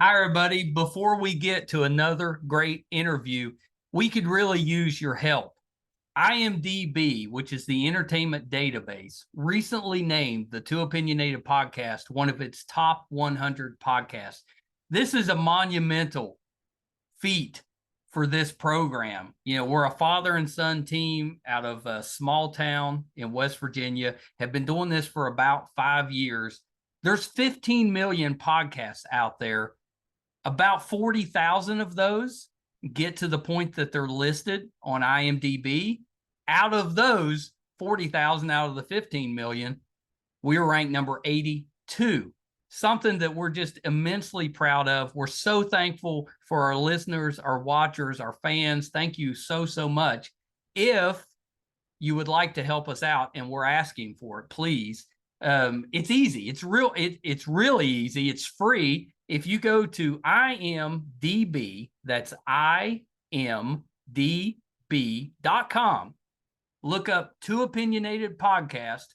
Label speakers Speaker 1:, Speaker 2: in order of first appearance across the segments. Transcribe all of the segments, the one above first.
Speaker 1: Hi, everybody. Before we get to another great interview, we could really use your help. IMDb, which is the entertainment database, recently named the Two Opinionated podcast one of its top 100 podcasts. This is a monumental feat for this program. We're a father and son team out of a small town in West Virginia, have been doing this for about 5 years. There's 15 million podcasts out there. About 40,000 of those get to the point that they're listed on IMDb. Out of those 40,000 out of the 15 million, we were ranked number 82. Something that we're just immensely proud of. We're so thankful for our listeners, our watchers, our fans. Thank you so, so much. If you would like to help us out, and we're asking for it, please. It's easy. It's really easy. It's free. If you go to IMDb, that's imdb.com, look up Two Opinionated Podcast,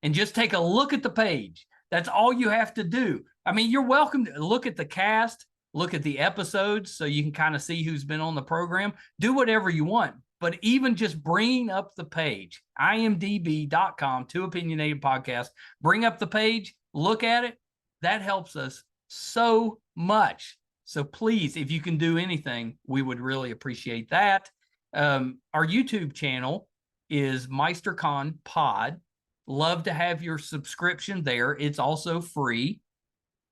Speaker 1: and just take a look at the page. That's all you have to do. I mean, you're welcome to look at the cast, look at the episodes so you can kind of see who's been on the program. Do whatever you want. But even just bringing up the page, imdb.com, Two Opinionated Podcast, bring up the page, look at it. That helps us so much. So please, if you can do anything, we would really appreciate that. Our YouTube channel is MeisterCon Pod. Love to have your subscription there. It's also free.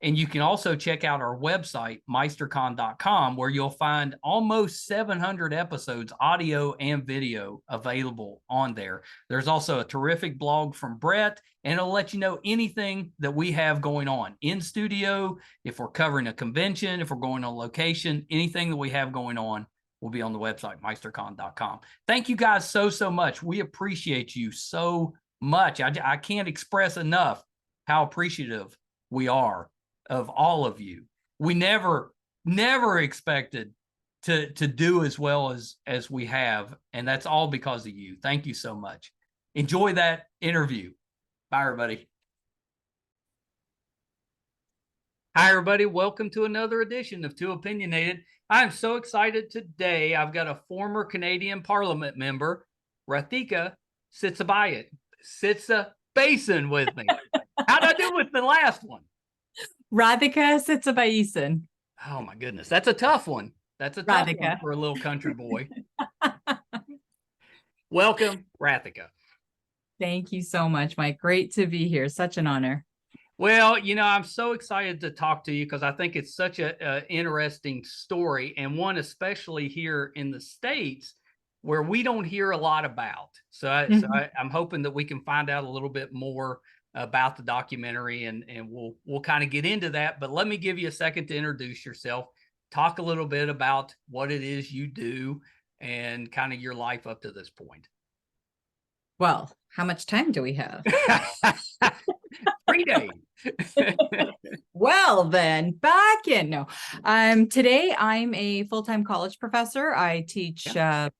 Speaker 1: And you can also check out our website, meistercon.com, where you'll find almost 700 episodes, audio and video, available on there. There's also a terrific blog from Brett, and it'll let you know anything that we have going on in studio, if we're covering a convention, if we're going on location, anything that we have going on will be on the website, meistercon.com. Thank you guys so, so much. We appreciate you so much. I can't express enough how appreciative we are of all of you. We never expected to do as well as we have, and that's all because of you. Thank you so much. Enjoy that interview. Bye, everybody. Hi, everybody. Welcome to another edition of Two Opinionated. I'm so excited today. I've got a former Canadian Parliament member, Rathika Sitsabaiesan, with me. How'd I do with the last one?
Speaker 2: Rathika Sitsabaiesan.
Speaker 1: Oh my goodness, that's a tough one. That's a tough
Speaker 2: Rathika.
Speaker 1: one for a little country boy. Welcome, Rathika.
Speaker 2: Thank you so much, Mike. Great to be here. Such an honor.
Speaker 1: Well, I'm so excited to talk to you because I think it's such an interesting story, and one especially here in the States where we don't hear a lot about. So I'm hoping that we can find out a little bit more about the documentary, and we'll kind of get into that. But let me give you a second to introduce yourself, talk a little bit about what it is you do and kind of your life up to this point.
Speaker 2: Well, how much time do we have?
Speaker 1: 3 days.
Speaker 2: Well, then back in. No, today I'm a full-time college professor. I teach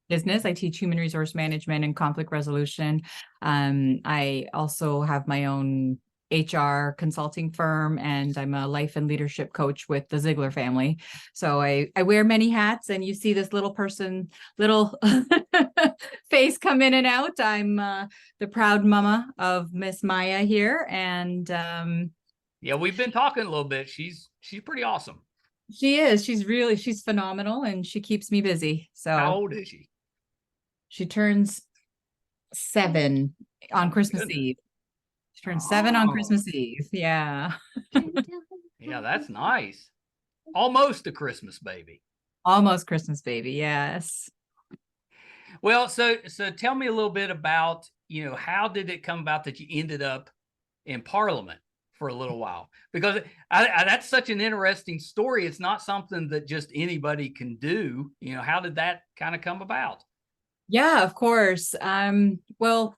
Speaker 2: business. I teach human resource management and conflict resolution. I also have my own HR consulting firm, and I'm a life and leadership coach with the Ziegler family. So I wear many hats, and you see this little face come in and out. I'm the proud mama of Miss Maya here, and
Speaker 1: yeah, we've been talking a little bit. She's pretty awesome.
Speaker 2: She is. She's phenomenal, and she keeps me busy. So
Speaker 1: how old is she?
Speaker 2: She turns 7 on Christmas Eve. She turned 7 on Christmas Eve. Yeah.
Speaker 1: Yeah, that's nice. Almost a Christmas baby.
Speaker 2: Almost Christmas baby. Yes.
Speaker 1: Well, so tell me a little bit about, how did it come about that you ended up in Parliament for a little while? Because that's such an interesting story. It's not something that just anybody can do. How did that kind of come about?
Speaker 2: Yeah, of course. Well,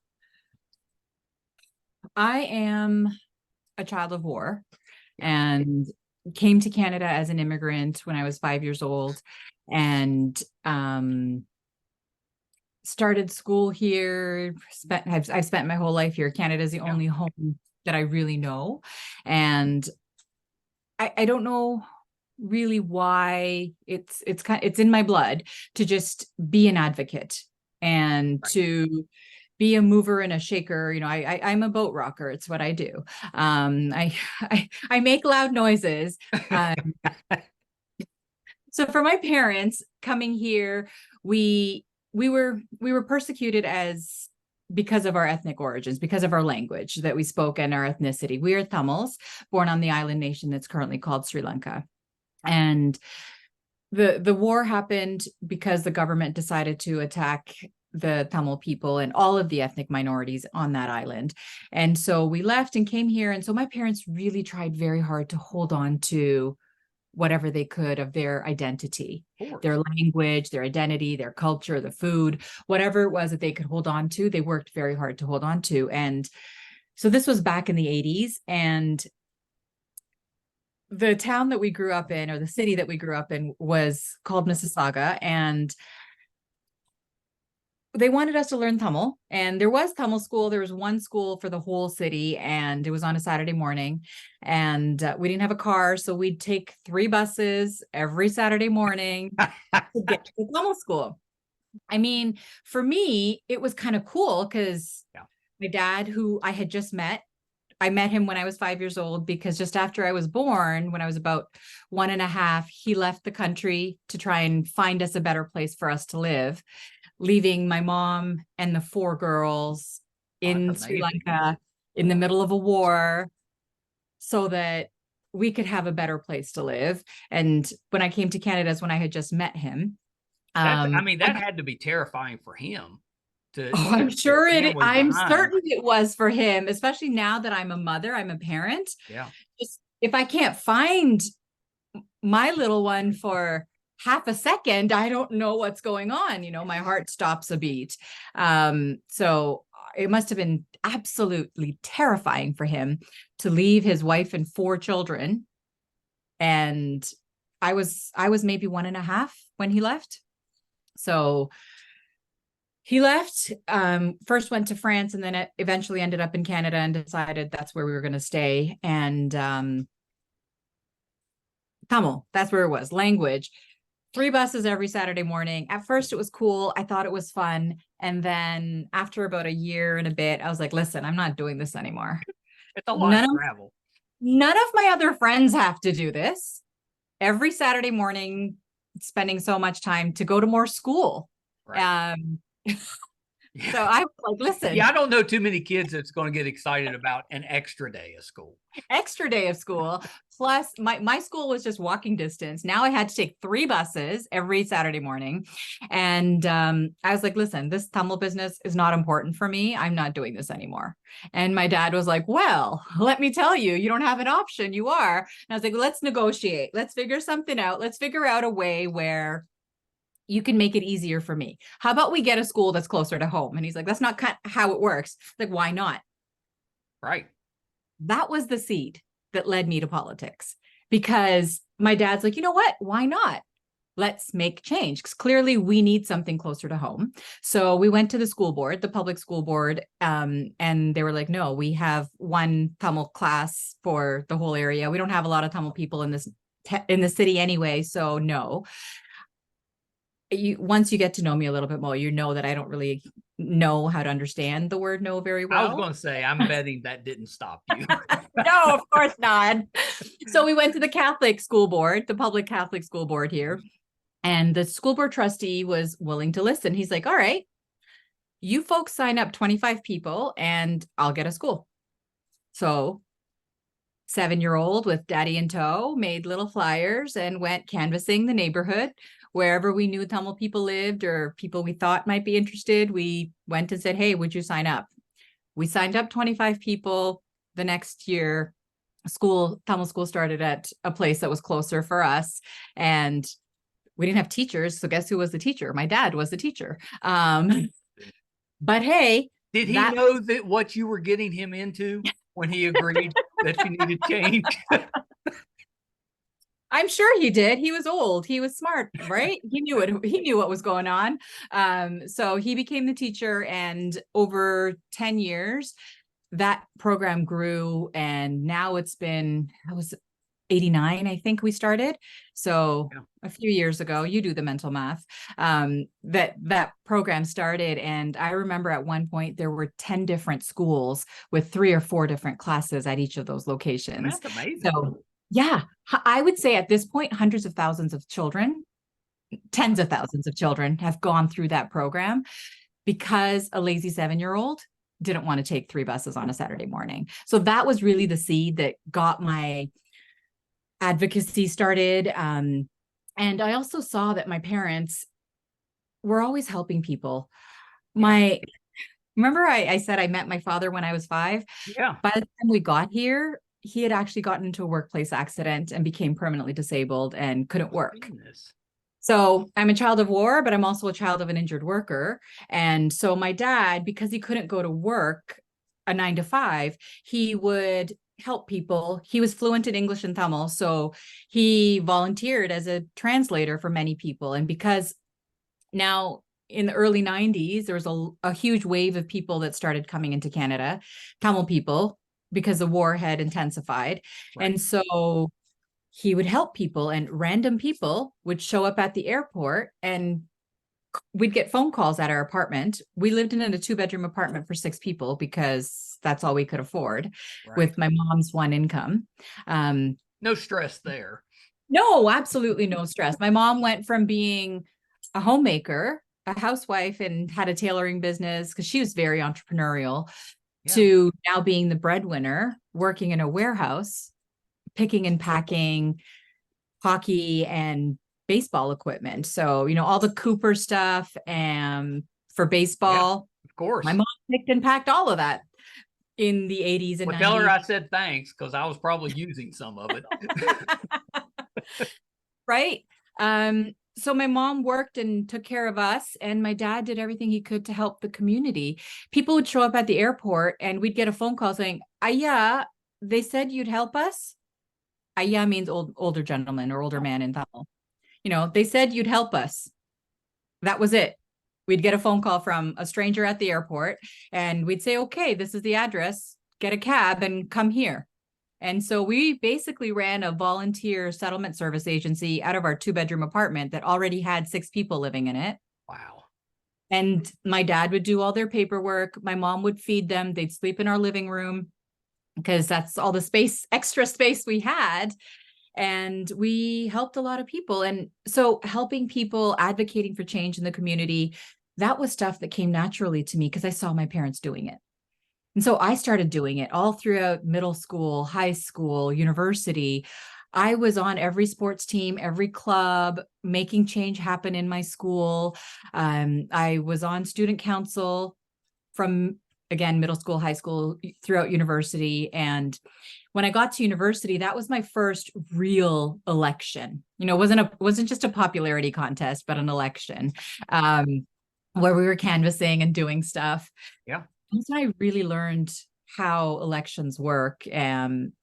Speaker 2: I am a child of war and came to Canada as an immigrant when I was 5 years old, and started school here. I've spent my whole life here. Canada is the only home that I really know. And I don't know really why it's in my blood to just be an advocate and to be a mover and a shaker. I'm a boat rocker. It's what I do. I make loud noises. So for my parents coming here, we were persecuted because of our ethnic origins, because of our language that we spoke and our ethnicity. We are Tamils, born on the island nation that's currently called Sri Lanka. And the war happened because the government decided to attack the Tamil people and all of the ethnic minorities on that island. And so we left and came here. And so my parents really tried very hard to hold on to whatever they could of their identity, their language, their identity, their culture, the food, whatever it was that they could hold on to, they worked very hard to hold on to. And so this was back in the 80s. And the town that we grew up in, or the city that we grew up in, was called Mississauga. And they wanted us to learn Tamil, and there was Tamil school. There was one school for the whole city, and it was on a Saturday morning, and we didn't have a car. So we'd take 3 buses every Saturday morning to get to Tamil school. I mean, for me, it was kind of cool because my dad, who I had just met, I met him when I was 5 years old, because just after I was born, when I was about 1.5, he left the country to try and find us a better place for us to live, leaving my mom and the 4 girls in Sri Lanka in the middle of a war so that we could have a better place to live. And when I came to Canada is when I had just met him.
Speaker 1: That had to be terrifying for him.
Speaker 2: I'm certain it was for him, especially now that I'm a mother, I'm a parent.
Speaker 1: Yeah.
Speaker 2: Just, if I can't find my little one for half a second, I don't know what's going on. My heart stops a beat. So it must have been absolutely terrifying for him to leave his wife and 4 children. And I was maybe 1.5 when he left. So he left, first went to France, and then it eventually ended up in Canada and decided that's where we were going to stay. And Tamil, that's where it was. Language. 3 buses every Saturday morning. At first, it was cool. I thought it was fun. And then after about a year and a bit, I was like, listen, I'm not doing this anymore.
Speaker 1: It's a lot of travel.
Speaker 2: None of my other friends have to do this. Every Saturday morning, spending so much time to go to more school.
Speaker 1: Right.
Speaker 2: So I was like, listen.
Speaker 1: Yeah, I don't know too many kids that's going to get excited about an extra day of school.
Speaker 2: Extra day of school. Plus, my school was just walking distance. Now I had to take 3 buses every Saturday morning. And I was like, listen, this Tamil business is not important for me. I'm not doing this anymore. And my dad was like, well, let me tell you, you don't have an option. You are. And I was like, let's negotiate. Let's figure something out. Let's figure out a way where you can make it easier for me. How about we get a school that's closer to home? And he's like, that's not how it works. Like, why not?
Speaker 1: Right.
Speaker 2: That was the seed that led me to politics, because my dad's like, you know what? Why not? Let's make change, because clearly we need something closer to home. So we went to the school board, the public school board, and they were like, no, we have 1 Tamil class for the whole area. We don't have a lot of Tamil people in the city anyway, so no. Once you get to know me a little bit more, you know that I don't really know how to understand the word no very well.
Speaker 1: I was going to say, I'm betting that didn't stop you.
Speaker 2: No, of course not. So we went to the Catholic school board, the public Catholic school board here, and the school board trustee was willing to listen. He's like, all right, you folks sign up 25 people and I'll get a school. So 7-year-old with daddy in tow made little flyers and went canvassing the neighborhood. Wherever we knew Tamil people lived or people we thought might be interested, we went and said, hey, would you sign up? We signed up 25 people. The next year, Tamil school started at a place that was closer for us. And we didn't have teachers. So guess who was the teacher? My dad was the teacher. But hey.
Speaker 1: Did he know that what you were getting him into when he agreed that you needed change?
Speaker 2: I'm sure he did. He was old. He was smart, right? He knew what was going on. So he became the teacher, and over 10 years, that program grew, and now it's 89, I think we started. So
Speaker 1: Yeah.
Speaker 2: a few years ago, you do the mental math, that program started. And I remember at one point there were 10 different schools with 3 or 4 different classes at each of those locations.
Speaker 1: That's amazing.
Speaker 2: So yeah, I would say at this point, hundreds of thousands of children, tens of thousands of children have gone through that program because a lazy 7-year-old didn't want to take 3 buses on a Saturday morning. So that was really the seed that got my advocacy started. And I also saw that my parents were always helping people. Remember I said I met my father when I was 5?
Speaker 1: Yeah.
Speaker 2: By the time we got here, he had actually gotten into a workplace accident and became permanently disabled and couldn't work.
Speaker 1: Goodness.
Speaker 2: So I'm a child of war, but I'm also a child of an injured worker. And so my dad, because he couldn't go to work a 9 to 5, he would help people. He was fluent in English and Tamil. So he volunteered as a translator for many people. And because now in the early 90s, there was a huge wave of people that started coming into Canada, Tamil people, because the war had intensified.
Speaker 1: Right.
Speaker 2: And so he would help people, and random people would show up at the airport, and we'd get phone calls at our apartment. We lived in a 2-bedroom apartment for 6 people because that's all we could afford,
Speaker 1: Right.
Speaker 2: with my mom's one income.
Speaker 1: No stress there.
Speaker 2: No, absolutely no stress. My mom went from being a homemaker, a housewife, and had a tailoring business because she was very entrepreneurial, to now being the breadwinner, working in a warehouse, picking and packing hockey and baseball equipment. So, all the Cooper stuff and for baseball,
Speaker 1: of course,
Speaker 2: my mom picked and packed all of that in the 80s and 90s.
Speaker 1: Tell her I said thanks, because I was probably using some of it.
Speaker 2: Right. So my mom worked and took care of us, and my dad did everything he could to help the community. People would show up at the airport and we'd get a phone call saying, "Aya, they said you'd help us." Aya means older gentleman or older man in Tamil. They said you'd help us. That was it. We'd get a phone call from a stranger at the airport, and we'd say, "Okay, this is the address. Get a cab and come here." And so we basically ran a volunteer settlement service agency out of our 2-bedroom apartment that already had 6 people living in it.
Speaker 1: Wow.
Speaker 2: And my dad would do all their paperwork. My mom would feed them. They'd sleep in our living room because that's all the extra space we had. And we helped a lot of people. And so helping people, advocating for change in the community, that was stuff that came naturally to me because I saw my parents doing it. And so I started doing it all throughout middle school, high school, university. I was on every sports team, every club, making change happen in my school. I was on student council from, again, middle school, high school, throughout university. And when I got to university, that was my first real election. It wasn't just a popularity contest, but an election where we were canvassing and doing stuff.
Speaker 1: Yeah.
Speaker 2: And so I really learned how elections work. And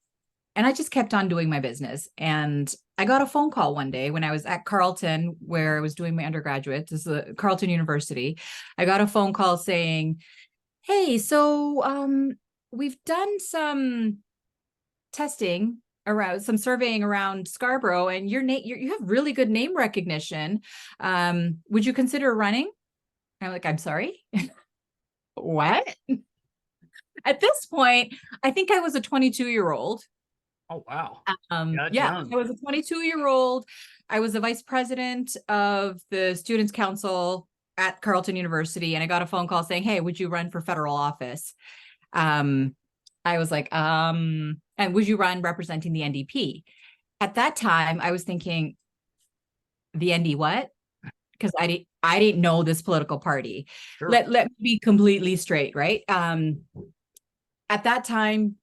Speaker 2: I just kept on doing my business. And I got a phone call one day when I was at Carleton, where I was doing my undergraduate. This is Carleton University. I got a phone call saying, "Hey, so we've done some testing around, some surveying around Scarborough, and you have really good name recognition. Would you consider running?" I'm like, "I'm sorry." What? At this point, I think I was a 22-year-old.
Speaker 1: Oh, wow.
Speaker 2: Yeah, I was a 22-year-old. I was the vice president of the Students' Council at Carleton University, and I got a phone call saying, "Hey, would you run for federal office?" I was like, and would you run representing the NDP? At that time, I was thinking, the ND what? Because I didn't know this political party.
Speaker 1: Sure.
Speaker 2: Let me be completely straight, right? At that time,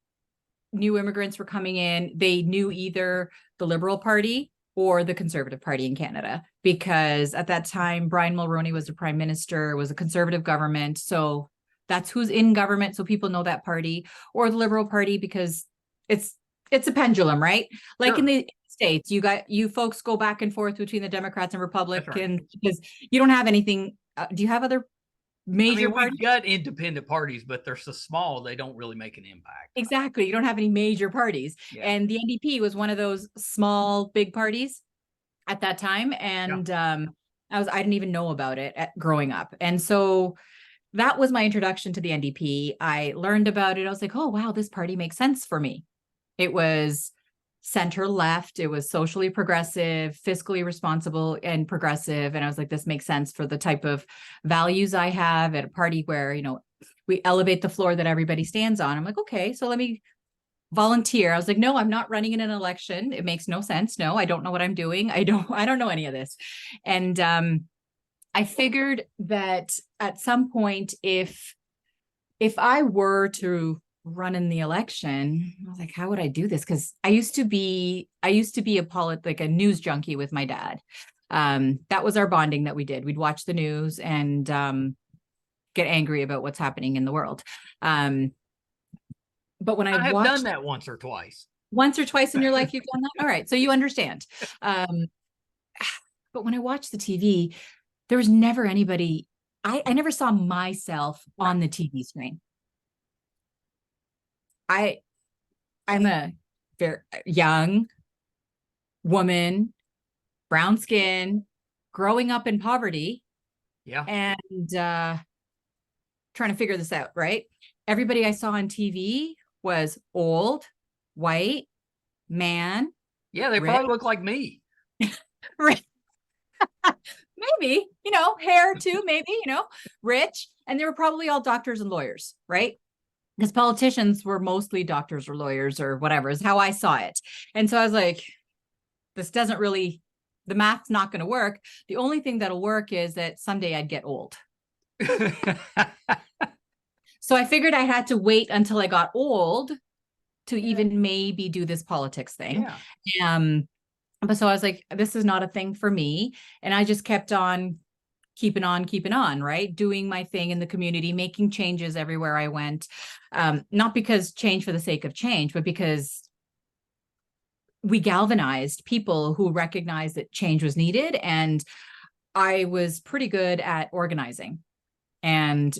Speaker 2: new immigrants were coming in. They knew either the Liberal Party or the Conservative Party in Canada, because at that time, Brian Mulroney was the prime minister, it was a Conservative government. So that's who's in government. So people know that party, or the Liberal Party, because it's a pendulum, right? Like in the States, you folks go back and forth between the Democrats and Republicans, because you don't have anything. Do you have other major
Speaker 1: we've
Speaker 2: parties.
Speaker 1: got independent parties, but they're so small, they don't really make an impact.
Speaker 2: Exactly. You don't have any major parties.
Speaker 1: Yeah.
Speaker 2: And the NDP was one of those small, big parties at that time. And I didn't even know about it growing up. And so that was my introduction to the NDP. I learned about it. I was like, oh, wow, this party makes sense for me. It was center left. It was socially progressive, fiscally responsible, and progressive. And I was like, this makes sense for the type of values I have at a party where, we elevate the floor that everybody stands on. I'm like, okay, so let me volunteer. I was like, no, I'm not running in an election. It makes no sense. No, I don't know what I'm doing. I don't know any of this. And I figured that at some point, if I were to run in the election, I was like, how would I do this? Because I used to be a news junkie with my dad. That was our bonding that we did. We'd watch the news and get angry about what's happening in the world. But when
Speaker 1: I have done that once or twice
Speaker 2: in your life, you've done that. All right. So you understand. But when I watched the TV, there was never anybody, I never saw myself on the TV screen. I'm a very young woman, brown skin, growing up in poverty.
Speaker 1: Yeah.
Speaker 2: And trying to figure this out, right? Everybody I saw on TV was old, white, man.
Speaker 1: Yeah, they probably look like me.
Speaker 2: Maybe, hair too, maybe, rich. And they were probably all doctors and lawyers, right? Because politicians were mostly doctors or lawyers or whatever is how I saw it. And so I was like, this doesn't really, the math's not going to work. The only thing that'll work is that someday I'd get old. So I figured I had to wait until I got old to even maybe do this politics thing.
Speaker 1: Yeah.
Speaker 2: But so I was like, this is not a thing for me. And I just kept on keeping on, right? Doing my thing in the community, making changes everywhere I went. Not because change for the sake of change, but because we galvanized people who recognized that change was needed. And I was pretty good at organizing and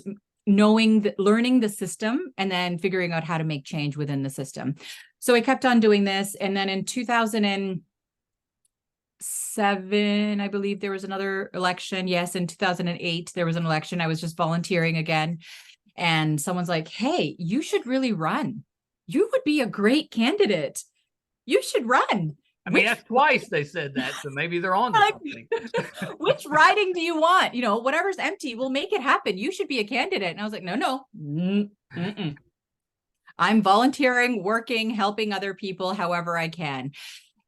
Speaker 2: learning the system and then figuring out how to make change within the system. So I kept on doing this. And then in 2007, I believe there was another election. Yes, in 2008, there was an election. I was just volunteering again. And someone's like, hey, you should really run. You would be a great candidate. You should run.
Speaker 1: That's twice they said that, so maybe they're on to something.
Speaker 2: Which riding do you want? Whatever's empty, we'll make it happen. You should be a candidate. And I was like, no. I'm volunteering, working, helping other people however I can.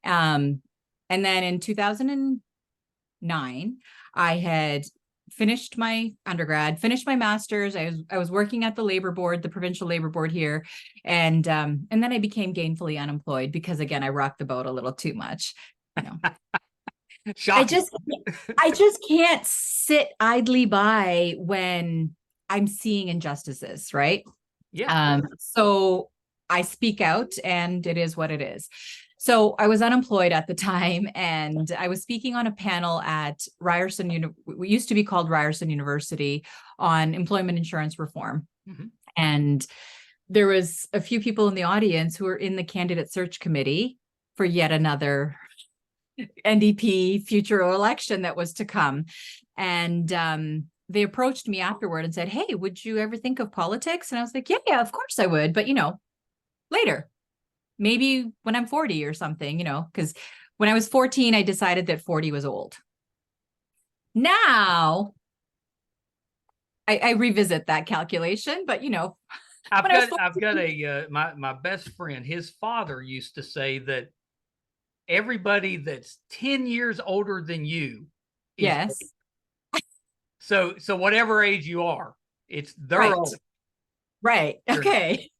Speaker 2: And then in 2009, I had finished my undergrad, finished my master's. I was working at the labor board, the provincial labor board here. And then I became gainfully unemployed because again, I rocked the boat a little too much. I just can't sit idly by when I'm seeing injustices, right?
Speaker 1: Yeah.
Speaker 2: So I speak out and it is what it is. So I was unemployed at the time, and I was speaking on a panel at Ryerson, what used to be called Ryerson University, on employment insurance reform. Mm-hmm. And there was a few people in the audience who were in the candidate search committee for yet another NDP future election that was to come. And they approached me afterward and said, hey, would you ever think of politics? And I was like, yeah, of course I would. But, later. Maybe when I'm 40 or something, because when I was 14, I decided that 40 was old. Now, I revisit that calculation, but
Speaker 1: I've got my best friend, his father used to say that everybody that's 10 years older than you is
Speaker 2: yes.
Speaker 1: So whatever age you are, they're
Speaker 2: right.
Speaker 1: old.
Speaker 2: Right. Okay.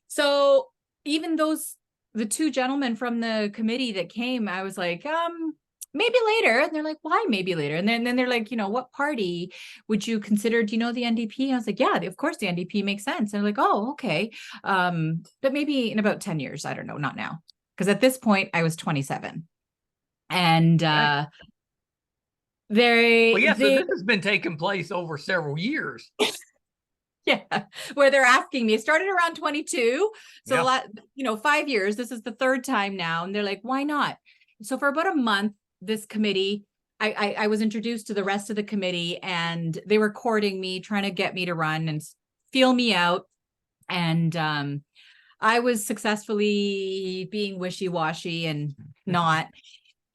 Speaker 2: So even the two gentlemen from the committee that came, I was like, maybe later. And they're like, why maybe later? And then they're like, what party would you consider? Do you know the NDP? I was like, yeah, of course the NDP makes sense. And they're like, oh, okay. But maybe in about 10 years, I don't know, not now. Because at this point I was 27. And They,
Speaker 1: Well, yeah, so
Speaker 2: they,
Speaker 1: this has been taking place over several years.
Speaker 2: yeah, where they're asking me. It started around 22. So,
Speaker 1: Yeah.
Speaker 2: 5 years. This is the third time now. And they're like, why not? So, for about a month, this committee, I was introduced to the rest of the committee, and they were courting me, trying to get me to run and feel me out. And I was successfully being wishy-washy and not.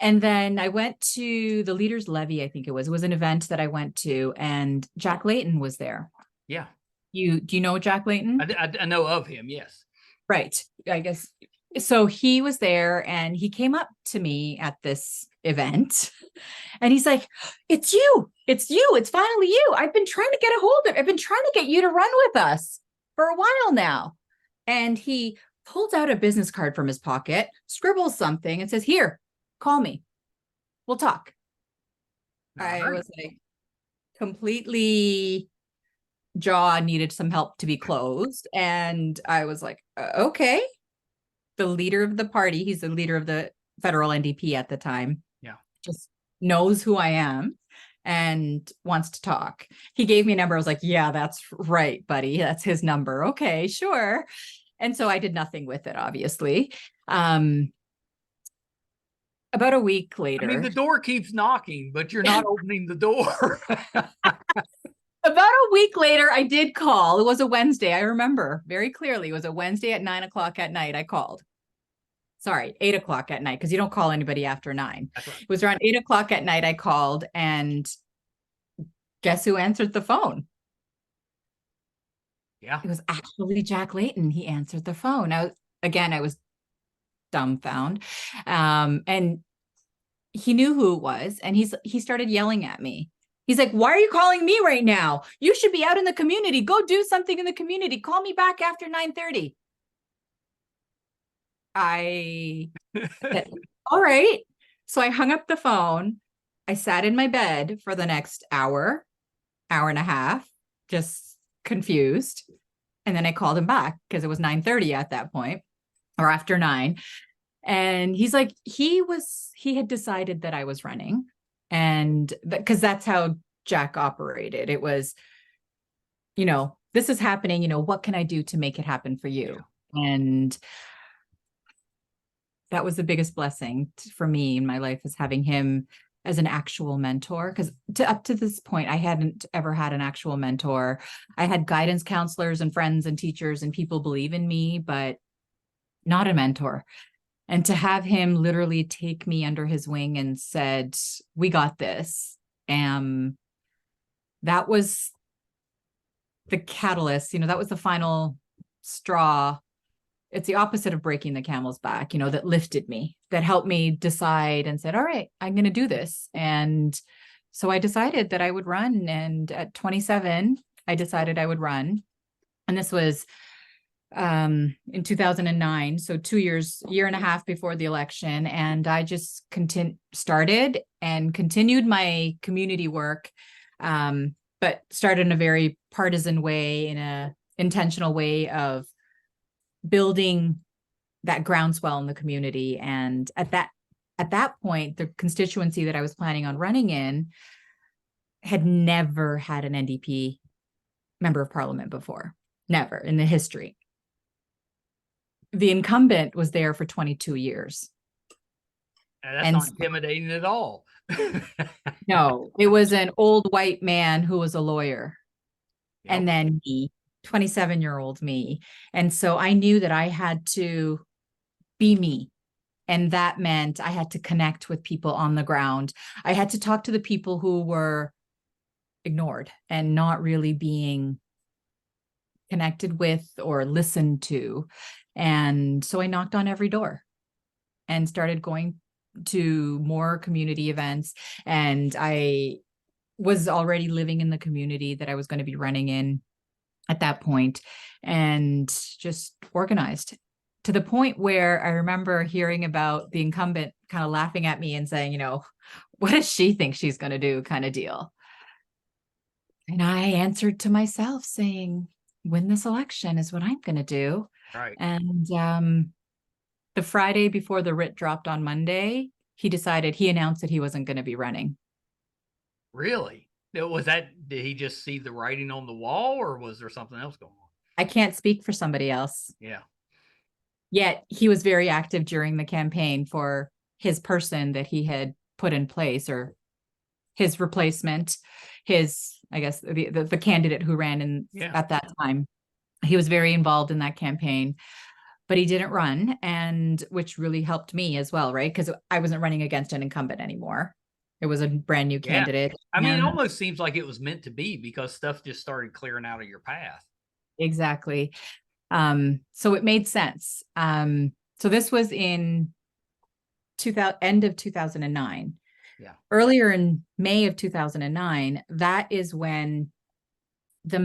Speaker 2: And then I went to the Leaders Levy, I think it was. It was an event that I went to, and Jack Layton was there.
Speaker 1: Yeah.
Speaker 2: Do you know Jack Layton?
Speaker 1: I know of him, yes.
Speaker 2: Right. I guess. So he was there, and he came up to me at this event, and he's like, it's you. It's you. It's finally you. I've been trying to get a hold of. I've been trying to get you to run with us for a while now. And he pulls out a business card from his pocket, scribbles something, and says, here, call me. We'll talk. I was like completely jaw needed some help to be closed. And I was like, okay. The leader of the party, he's the leader of the federal NDP at the time.
Speaker 1: Yeah.
Speaker 2: Just knows who I am and wants to talk. He gave me a number. I was like, yeah, that's right, buddy. That's his number. Okay, sure. And so I did nothing with it, obviously. About a week later.
Speaker 1: I mean, the door keeps knocking, but you're not opening the door.
Speaker 2: About a week later, I did call. It was a Wednesday. I remember very clearly. It was a Wednesday at 9:00 at night. I called. Sorry, 8:00 at night, because you don't call anybody after 9.
Speaker 1: That's right.
Speaker 2: It was around 8:00 at night. I called, and guess who answered the phone?
Speaker 1: Yeah.
Speaker 2: It was actually Jack Layton. He answered the phone. I was dumbfounded. And he knew who it was, and he started yelling at me. He's like, why are you calling me right now? You should be out in the community. Go do something in the community. Call me back after 9:30. I said, all right. So I hung up the phone. I sat in my bed for the next hour and a half, just confused. And then I called him back because it was 9:30 at that point, or after 9. And he's like, he had decided that I was running. And because that's how Jack operated. It was, this is happening, what can I do to make it happen for you? Yeah. And that was the biggest blessing for me in my life, is having him as an actual mentor. Because up to this point, I hadn't ever had an actual mentor. I had guidance counselors and friends and teachers and people believe in me, but not a mentor. And to have him literally take me under his wing and said, we got this. That was the catalyst, that was the final straw. It's the opposite of breaking the camel's back, that lifted me, that helped me decide and said, all right, I'm going to do this. And so I decided that I would run. And at 27, I decided I would run. And this was in 2009, so 2 years, year and a half before the election. And I just started and continued my community work, but started in a very partisan way, in a intentional way of building that groundswell in the community. And at that point, the constituency that I was planning on running in had never had an NDP member of parliament before, never in the history. The incumbent was there for 22 years.
Speaker 1: That's not intimidating at all.
Speaker 2: No, it was an old white man who was a lawyer. Yep. And then me, 27-year-old me. And so I knew that I had to be me. And that meant I had to connect with people on the ground. I had to talk to the people who were ignored and not really being connected with or listened to. And so I knocked on every door and started going to more community events. And I was already living in the community that I was going to be running in at that point, and just organized to the point where I remember hearing about the incumbent kind of laughing at me and saying, what does she think she's going to do, kind of deal. And I answered to myself saying, win this election is what I'm going to do.
Speaker 1: Right.
Speaker 2: And the Friday before the writ dropped on Monday, he announced that he wasn't going to be running.
Speaker 1: Really? Did he just see the writing on the wall, or was there something else going on?
Speaker 2: I can't speak for somebody else.
Speaker 1: Yeah.
Speaker 2: Yet he was very active during the campaign for his person that he had put in place, or his replacement, I guess, the candidate who ran in at that time. He was very involved in that campaign, but he didn't run, and which really helped me as well, right? Because I wasn't running against an incumbent anymore. It was a brand new candidate.
Speaker 1: I mean, it almost seems like it was meant to be, because stuff just started clearing out of your path.
Speaker 2: Exactly. So it made sense. So this was in end of 2009.
Speaker 1: Yeah.
Speaker 2: Earlier in May of 2009, that is when the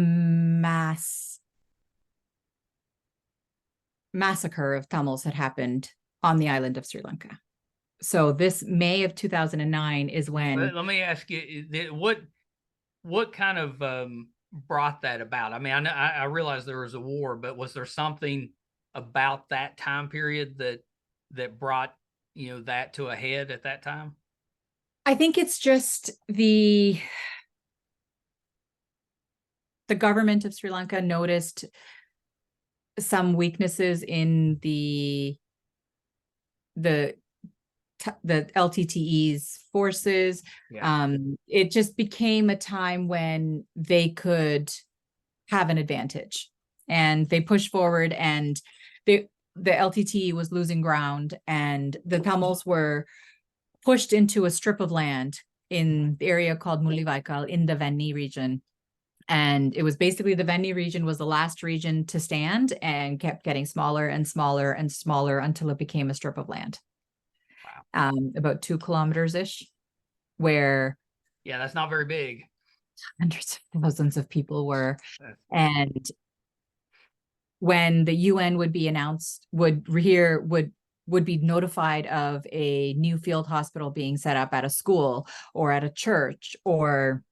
Speaker 2: massacre of Tamils had happened on the island of Sri Lanka. So this May of 2009 is when.
Speaker 1: Let me ask you, what kind of brought that about? I mean, I realize there was a war, but was there something about that time period that brought, that to a head at that time?
Speaker 2: I think it's just the government of Sri Lanka noticed some weaknesses in the LTTE's forces.
Speaker 1: Yeah.
Speaker 2: It just became a time when they could have an advantage, and they pushed forward, and the LTTE was losing ground, and the Tamils were pushed into a strip of land in the area called Mullawaikal in the Venni region. And it was basically the Venni region was the last region to stand, and kept getting smaller and smaller and smaller until it became a strip of land.
Speaker 1: Wow.
Speaker 2: About 2 kilometers ish, where.
Speaker 1: Yeah, that's not very big.
Speaker 2: Hundreds of thousands of people were. And when the UN would be announced, would be notified of a new field hospital being set up at a school or at a church or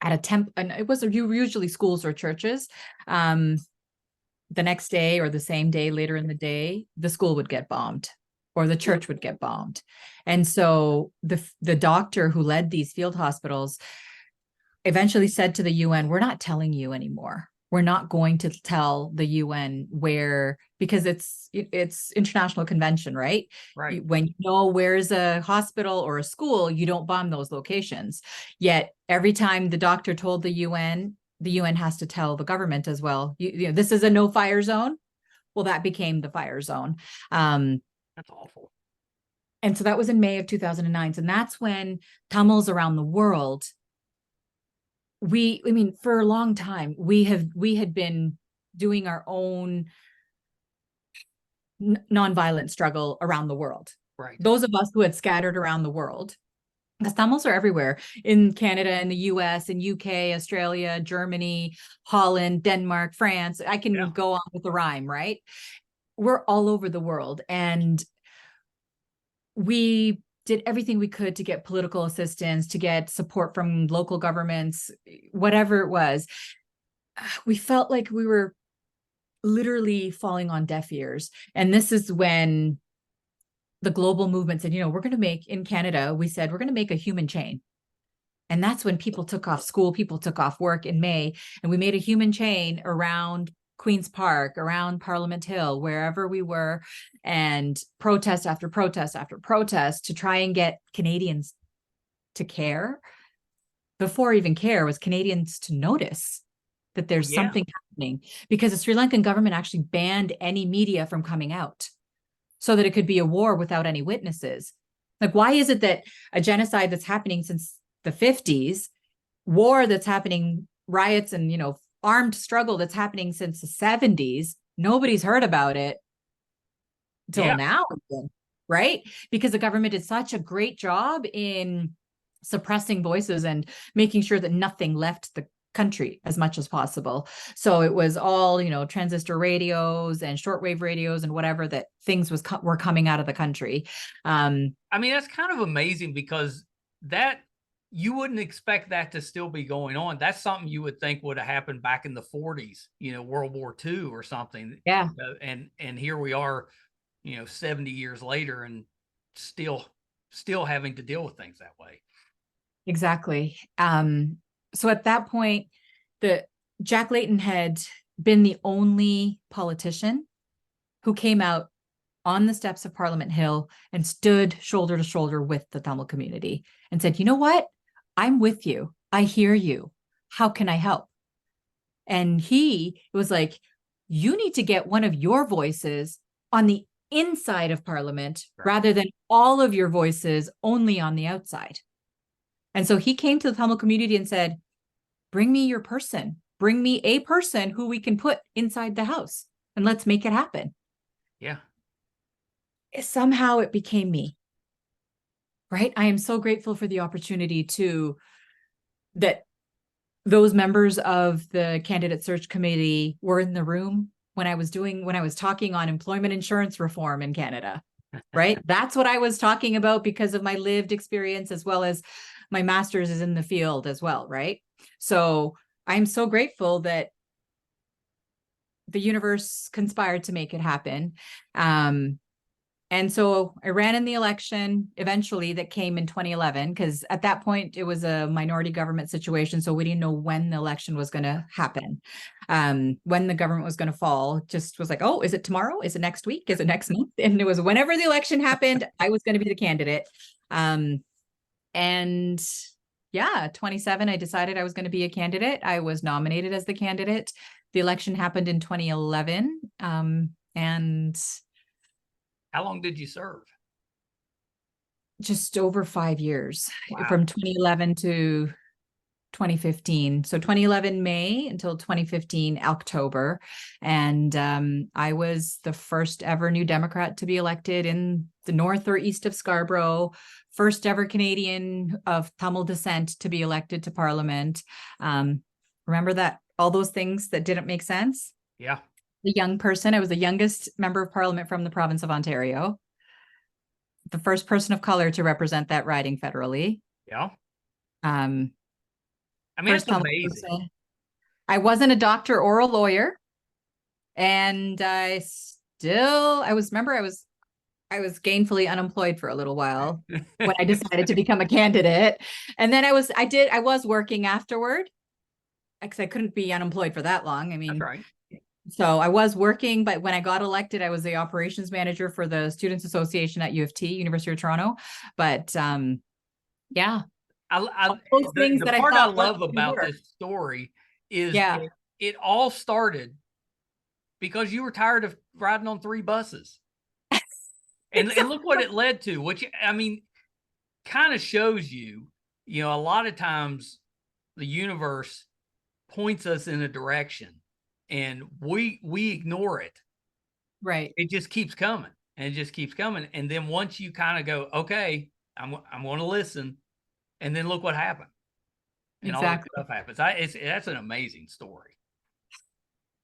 Speaker 2: at a temple, and it was usually schools or churches, the next day or the same day later in the day, the school would get bombed or the church would get bombed. And so the doctor who led these field hospitals eventually said to the UN, we're not telling you anymore. We're not going to tell the UN where, because it's international convention, right?
Speaker 1: Right.
Speaker 2: When you know where's a hospital or a school, you don't bomb those locations. Yet every time the doctor told the UN has to tell the government as well, this is a no-fire zone. Well, that became the fire zone.
Speaker 1: That's awful.
Speaker 2: And so that was in May of 2009. And that's when Tamils around the world, for a long time, we had been doing our own nonviolent struggle around the world.
Speaker 1: Right.
Speaker 2: Those of us who had scattered around the world, because Tamils are everywhere in Canada, in the US, in UK, Australia, Germany, Holland, Denmark, France. I can go on with the rhyme, right? We're all over the world. And we did everything we could to get political assistance, to get support from local governments, whatever it was. We felt like we were literally falling on deaf ears. And this is when the global movement said, we're going to make, in Canada, we said, we're going to make a human chain. And that's when people took off school, people took off work in May, and we made a human chain around Queen's Park, around Parliament Hill, wherever we were, and protest after protest after protest to try and get Canadians to care. Before even care was Canadians to notice that there's something happening, because the Sri Lankan government actually banned any media from coming out so that it could be a war without any witnesses. Like, why is it that a genocide that's happening since the 50s, war that's happening, riots and, armed struggle that's happening since the 70s, nobody's heard about it till now, right? Because the government did such a great job in suppressing voices and making sure that nothing left the country as much as possible. So it was all, transistor radios and shortwave radios and whatever that things were coming out of the country.
Speaker 1: I mean, that's kind of amazing, because that you wouldn't expect that to still be going on. That's something you would think would have happened back in the 40s, World War II or something.
Speaker 2: Yeah.
Speaker 1: And here we are, 70 years later, and still having to deal with things that way.
Speaker 2: exactly. So at that point, the Jack Layton had been the only politician who came out on the steps of Parliament Hill and stood shoulder to shoulder with the Tamil community and said, you know what? I'm with you. I hear you. How can I help? And he was like, you need to get one of your voices on the inside of Parliament rather than all of your voices only on the outside. And so he came to the Tamil community and said, bring me your person. Bring me a person who we can put inside the house and let's make it happen.
Speaker 1: Yeah.
Speaker 2: Somehow it became me, right? I am so grateful for the opportunity that those members of the candidate search committee were in the room when I was talking on employment insurance reform in Canada, right? That's what I was talking about because of my lived experience, as well as my master's is in the field as well, right? So I'm so grateful that the universe conspired to make it happen. And so I ran in the election eventually that came in 2011, because at that point it was a minority government situation. So we didn't know when the election was going to happen, when the government was going to fall. Just was like, oh, is it tomorrow? Is it next week? Is it next month? And it was whenever the election happened, I was going to be the candidate. And yeah, 27, I decided I was going to be a candidate. I was nominated as the candidate. The election happened in 2011. And
Speaker 1: how long did you serve?
Speaker 2: Just over 5 years.
Speaker 1: Wow.
Speaker 2: From 2011 to 2015. So 2011 May until 2015 October. And I was the first ever New Democrat to be elected in the north or east of Scarborough, first ever Canadian of Tamil descent to be elected to Parliament. Remember that, all those things that didn't make sense?
Speaker 1: Yeah.
Speaker 2: The young person. I was the youngest member of Parliament from the province of Ontario, the first person of color to represent that riding federally.
Speaker 1: Yeah.
Speaker 2: I
Speaker 1: mean, it's amazing.
Speaker 2: I wasn't a doctor or a lawyer. And I was gainfully unemployed for a little while when I decided to become a candidate. And then I was working afterward, because I couldn't be unemployed for that long. I mean,
Speaker 1: that's right.
Speaker 2: So I was working, but when I got elected, I was the operations manager for the Students Association at U of T, University of Toronto. But yeah,
Speaker 1: the part I love about this story is it all started because you were tired of riding on 3 buses. And look what it led to, which, I mean, kind of shows you, a lot of times the universe points us in a direction and we ignore it.
Speaker 2: Right.
Speaker 1: It just keeps coming and it just keeps coming. And then once you kind of go, okay, I'm going to listen. And then look what happened. And exactly. All that stuff happens. That's an amazing story.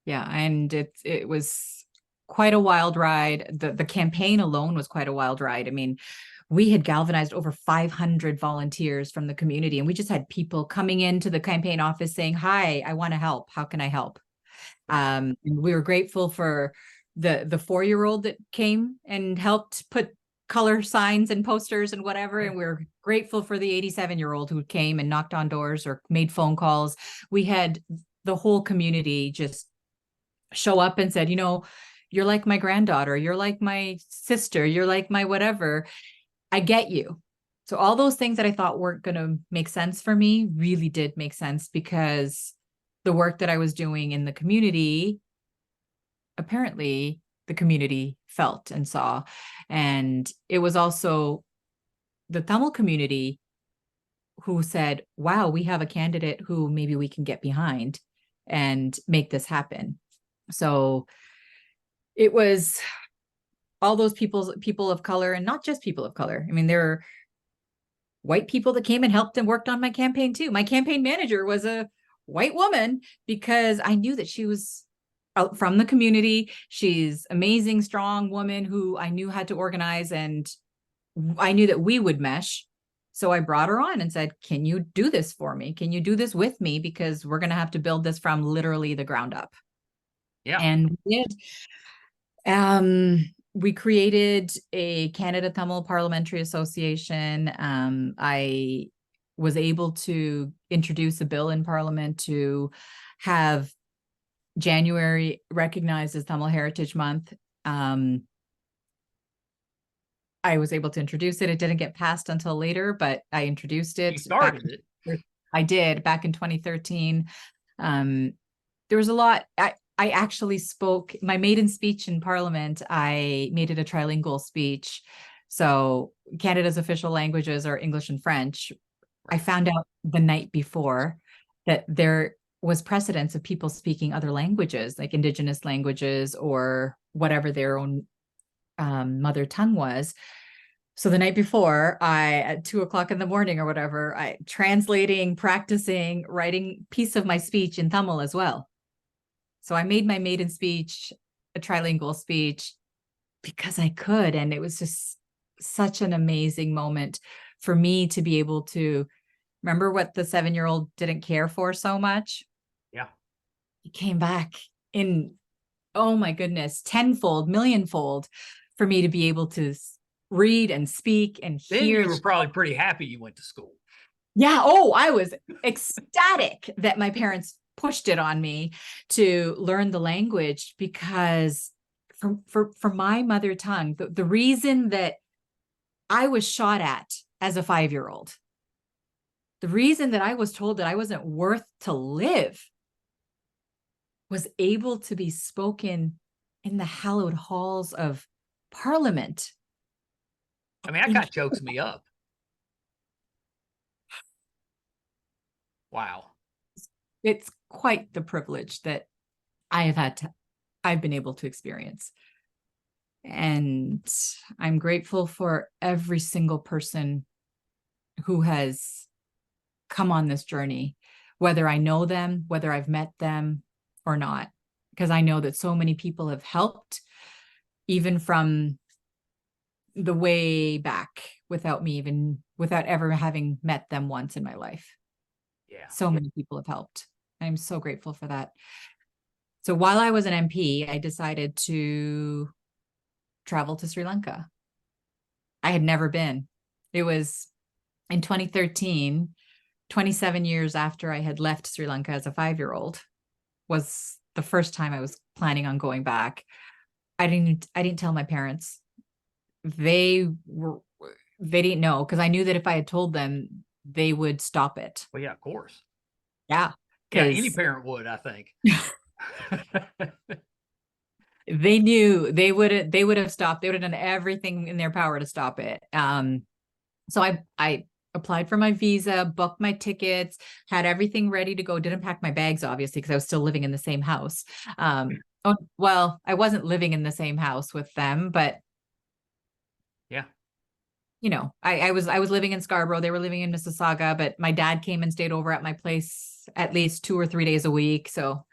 Speaker 2: Yeah. And it was quite a wild ride. The campaign alone was quite a wild ride. I mean, we had galvanized over 500 volunteers from the community, and we just had people coming into the campaign office saying, hi, I want to help. How can I help? And we were grateful for the 4-year-old that came and helped put color signs and posters and whatever. And we're grateful for the 87-year-old who came and knocked on doors or made phone calls. We had the whole community just show up and said, you're like my granddaughter, you're like my sister, you're like my whatever. I get you. So all those things that I thought weren't going to make sense for me really did make sense, because the work that I was doing in the community, apparently the community felt and saw. And it was also the Tamil community who said, wow, we have a candidate who maybe we can get behind and make this happen. So it was all those people of color, and not just people of color. I mean, there are white people that came and helped and worked on my campaign too. My campaign manager was a white woman because I knew that she was out from the community. She's amazing, strong woman who I knew had to organize, and I knew that we would mesh. So I brought her on and said, can you do this for me? Can you do this with me? Because we're going to have to build this from literally the ground up.
Speaker 1: Yeah.
Speaker 2: And we did. We created a Canada Tamil Parliamentary Association. I was able to introduce a bill in Parliament to have January recognized as Tamil Heritage Month. I was able to introduce it. It didn't get passed until later, but I introduced it.
Speaker 1: You started it.
Speaker 2: I did back in 2013. There was a lot. I actually spoke my maiden speech in Parliament. I made it a trilingual speech. So Canada's official languages are English and French. I found out the night before that there was precedence of people speaking other languages, like Indigenous languages or whatever their own mother tongue was. So the night before, at 2:00 in the morning or whatever, I translating, practicing, writing piece of my speech in Tamil as well. So I made my maiden speech a trilingual speech because I could. And it was just such an amazing moment for me to be able to remember what the 7-year-old didn't care for so much.
Speaker 1: Yeah.
Speaker 2: It came back in, oh my goodness, tenfold, millionfold for me to be able to read and speak and
Speaker 1: Then
Speaker 2: hear.
Speaker 1: you were probably pretty happy you went to school.
Speaker 2: Yeah. Oh, I was ecstatic that my parents pushed it on me to learn the language, because for my mother tongue, the reason that I was shot at as a 5-year-old, the reason that I was told that I wasn't worth to live, was able to be spoken in the hallowed halls of Parliament.
Speaker 1: I mean, that kind of chokes me up. Wow.
Speaker 2: It's quite the privilege that I've been able to experience. And I'm grateful for every single person who has come on this journey, whether I know them, whether I've met them or not, because I know that so many people have helped, even from the way back, without ever having met them once in my life.
Speaker 1: Yeah.
Speaker 2: So many people have helped. I'm so grateful for that. So while I was an MP, I decided to travel to Sri Lanka. I had never been. It was in 2013, 27 years after I had left Sri Lanka as a 5-year-old, was the first time I was planning on going back. I didn't tell my parents. They didn't know, because I knew that if I had told them, they would stop it.
Speaker 1: Well, yeah, of course.
Speaker 2: Yeah.
Speaker 1: Yeah, any parent would, I think.
Speaker 2: They knew they would have stopped. They would have done everything in their power to stop it. So I applied for my visa, booked my tickets, had everything ready to go. Didn't pack my bags, obviously, because I was still living in the same house. Well, I wasn't living in the same house with them, but
Speaker 1: yeah,
Speaker 2: I was living in Scarborough. They were living in Mississauga, but my dad came and stayed over at my place at least 2 or 3 days a week. So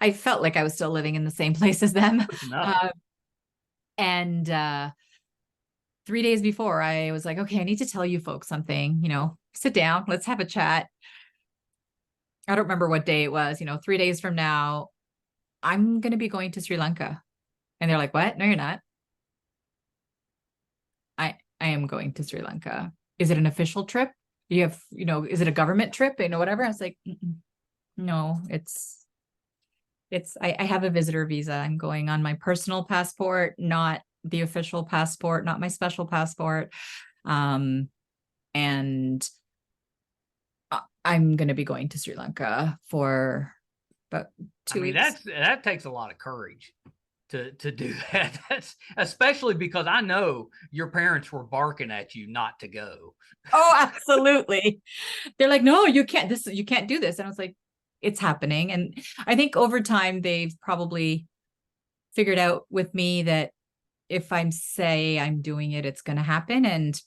Speaker 2: I felt like I was still living in the same place as them. And 3 days before, I was like, okay, I need to tell you folks something, sit down, let's have a chat. I don't remember what day it was, 3 days from now, I'm going to be going to Sri Lanka. And they're like, what? No, you're not. I am going to Sri Lanka. Is it an official trip? You have, is it a government trip? Whatever. I was like, no, I have a visitor visa. I'm going on my personal passport, not the official passport, not my special passport. And I'm going to be going to Sri Lanka for about 2 weeks.
Speaker 1: That takes a lot of courage to do that. That's especially because I know your parents were barking at you not to go.
Speaker 2: Oh, absolutely. They're like, no, you can't do this. And I was like, it's happening. And I think over time, they've probably figured out with me that if I'm doing it, it's going to happen. And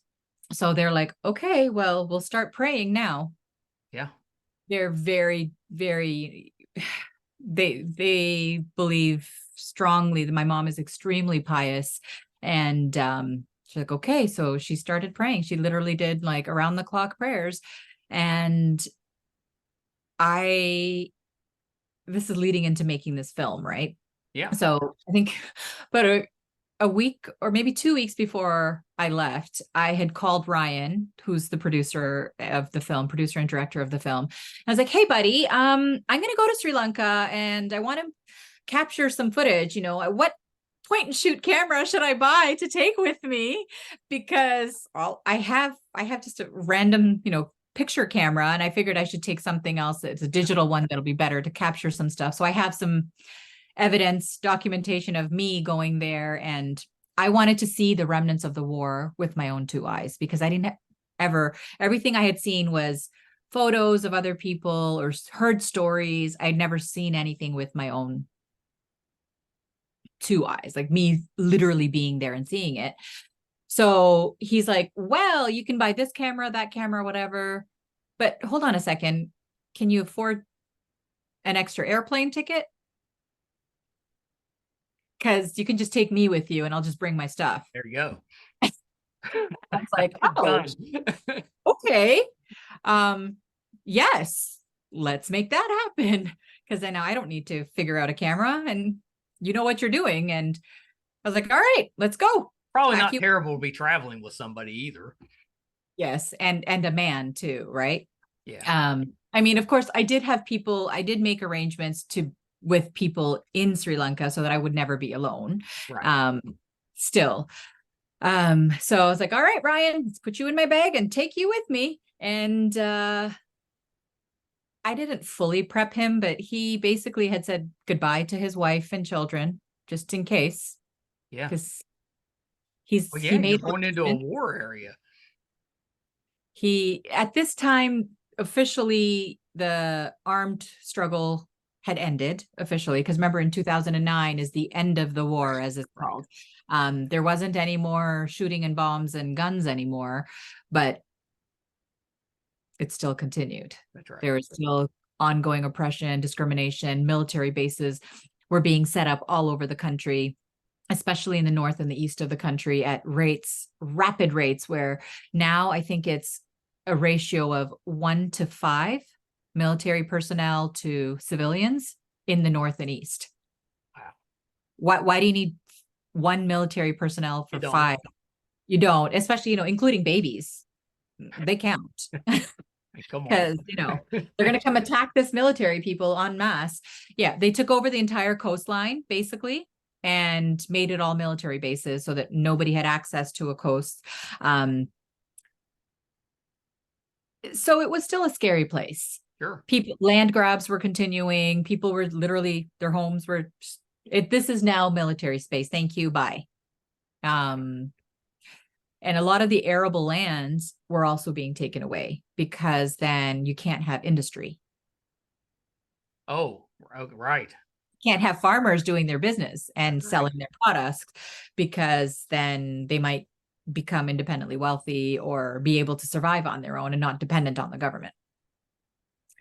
Speaker 2: so they're like, okay, well, we'll start praying now.
Speaker 1: Yeah.
Speaker 2: They're very, very, they believe strongly that my mom is extremely pious. And she's like, okay. So she started praying. She literally did like around the clock prayers. And this is leading into making this film, right?
Speaker 1: Yeah.
Speaker 2: So I think, but a week or maybe 2 weeks before I left, I had called Ryan, who's the producer of the film, producer and director of the film. I was like, hey, buddy, I'm going to go to Sri Lanka and I want to capture some footage. You know, what point and shoot camera should I buy to take with me? Because I have just a random, picture camera, and I figured I should take something else. It's a digital one that'll be better to capture some stuff. So I have some evidence, documentation of me going there, and I wanted to see the remnants of the war with my own two eyes, because I didn't everything I had seen was photos of other people or heard stories. I'd never seen anything with my own two eyes, like me literally being there and seeing it. So he's like, well, you can buy this camera, that camera, whatever. But hold on a second. Can you afford an extra airplane ticket? Because you can just take me with you and I'll just bring my stuff.
Speaker 1: There you go.
Speaker 2: I was like, oh, okay. Yes, let's make that happen. Because then now I don't need to figure out a camera and you know what you're doing. And I was like, all right, let's go.
Speaker 1: Probably not terrible to be traveling with somebody either.
Speaker 2: Yes, and a man too, right?
Speaker 1: Yeah.
Speaker 2: I mean, of course, I did make arrangements with people in Sri Lanka so that I would never be alone.
Speaker 1: Right.
Speaker 2: Still. So I was like, all right, Ryan, let's put you in my bag and take you with me. And I didn't fully prep him, but he basically had said goodbye to his wife and children, just in case.
Speaker 1: Yeah.
Speaker 2: Because
Speaker 1: you're going into a war area.
Speaker 2: At this time, officially, the armed struggle had ended officially, because remember, in 2009 is the end of the war, as it's called. There wasn't any more shooting and bombs and guns anymore, but it still continued.
Speaker 1: That's right.
Speaker 2: There was still ongoing oppression, discrimination. Military bases were being set up all over the country, especially in the north and the east of the country, at rapid rates, where now I think it's a ratio of 1-5 military personnel to civilians in the north and east.
Speaker 1: Wow.
Speaker 2: Why do you need one military personnel for 5? You don't, especially, including babies. They count. Because, they're going to come attack this military people en masse. Yeah, they took over the entire coastline, basically, and made it all military bases so that nobody had access to a coast. So it was still a scary place.
Speaker 1: Sure.
Speaker 2: Land grabs were continuing. People were literally, their homes were, this is now military space. Thank you. Bye. And a lot of the arable lands were also being taken away, because then you can't have industry.
Speaker 1: Oh, right.
Speaker 2: Can't have farmers doing their business and selling their products, because then they might become independently wealthy or be able to survive on their own and not dependent on the government.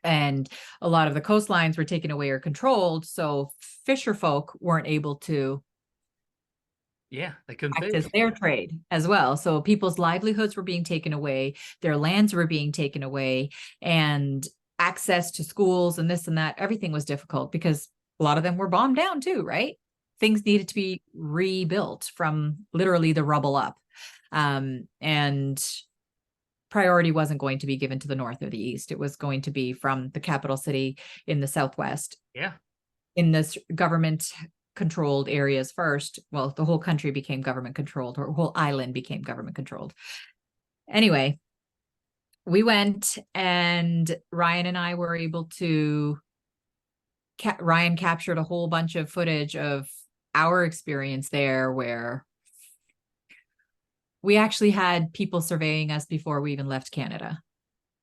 Speaker 2: And a lot of the coastlines were taken away or controlled, so fisher folk weren't able to
Speaker 1: they couldn't
Speaker 2: practice their trade as well. So people's livelihoods were being taken away, their lands were being taken away, and access to schools and this and that, everything was difficult, because a lot of them were bombed down too, right? Things needed to be rebuilt from literally the rubble up. And priority wasn't going to be given to the north or the east. It was going to be from the capital city in the southwest.
Speaker 1: Yeah.
Speaker 2: In this government controlled areas first. Well, the whole country became government controlled, or whole island became government controlled. Anyway, we went, and Ryan and I were able to Ryan captured a whole bunch of footage of our experience there, where we actually had people surveying us before we even left Canada.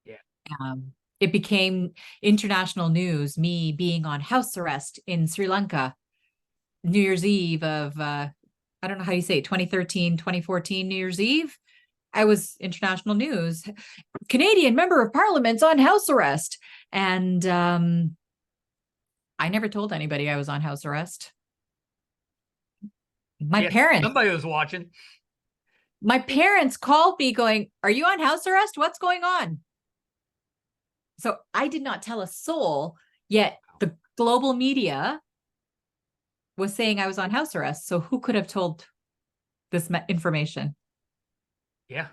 Speaker 1: Yeah.
Speaker 2: It became international news, me being on house arrest in Sri Lanka, New Year's Eve of, I don't know how you say it, 2013, 2014 New Year's Eve. I was international news. Canadian member of parliament's on house arrest. And I never told anybody I was on house arrest. My parents.
Speaker 1: Somebody was watching.
Speaker 2: My parents called me going, are you on house arrest? What's going on? So I did not tell a soul, yet the global media was saying I was on house arrest. So who could have told this information.
Speaker 1: Yeah.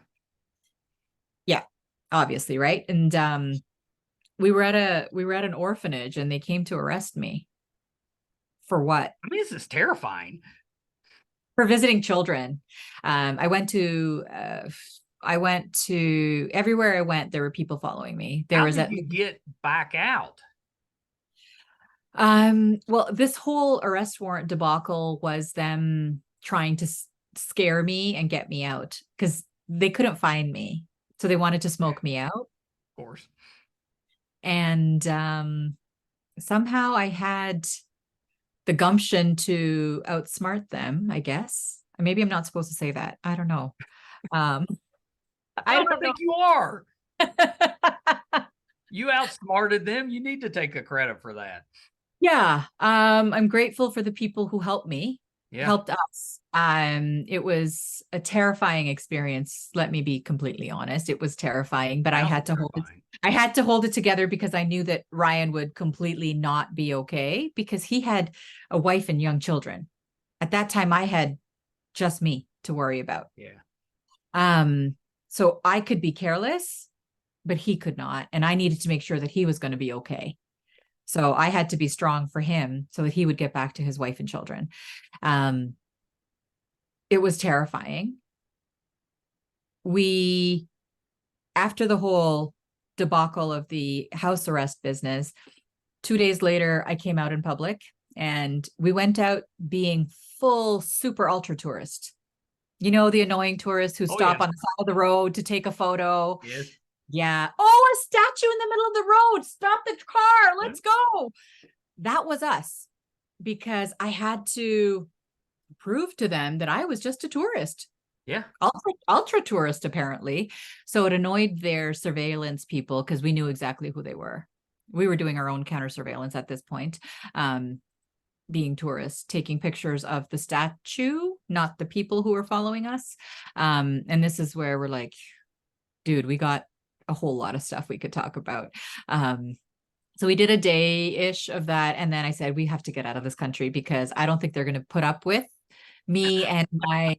Speaker 2: Yeah, obviously, right? And we were at an orphanage, and they came to arrest me. For what?
Speaker 1: I mean, this is terrifying.
Speaker 2: For visiting children. I went to everywhere I went, there were people following me.
Speaker 1: How did you get back out?
Speaker 2: Well, this whole arrest warrant debacle was them trying to scare me and get me out because they couldn't find me. So they wanted to smoke me out.
Speaker 1: Of course.
Speaker 2: And somehow I had the gumption to outsmart them, I guess. Maybe I'm not supposed to say that. I don't know. I don't
Speaker 1: think you are. You outsmarted them. You need to take a credit for that.
Speaker 2: Yeah. I'm grateful for the people who helped me, helped us. It was a terrifying experience. Let me be completely honest. It was terrifying, but I had to hold it together because I knew that Ryan would completely not be okay because he had a wife and young children. At that time, I had just me to worry about.
Speaker 1: Yeah.
Speaker 2: So I could be careless, but he could not. And I needed to make sure that he was going to be okay. So I had to be strong for him so that he would get back to his wife and children. It was terrifying. After the whole debacle of the house arrest business, 2 days later, I came out in public and we went out being full super ultra tourist. You know, the annoying tourists who stop on the side of the road to take a photo.
Speaker 1: Yes.
Speaker 2: Yeah. Oh, a statue in the middle of the road. Stop the car. Let's go. That was us because I had to prove to them that I was just a tourist.
Speaker 1: Yeah.
Speaker 2: Ultra tourist, apparently. So it annoyed their surveillance people because we knew exactly who they were. We were doing our own counter surveillance at this point. Being tourists, taking pictures of the statue, not the people who were following us. And this is where we're like, dude, we got a whole lot of stuff we could talk about. So we did a day-ish of that. And then I said, we have to get out of this country because I don't think they're going to put up with me and my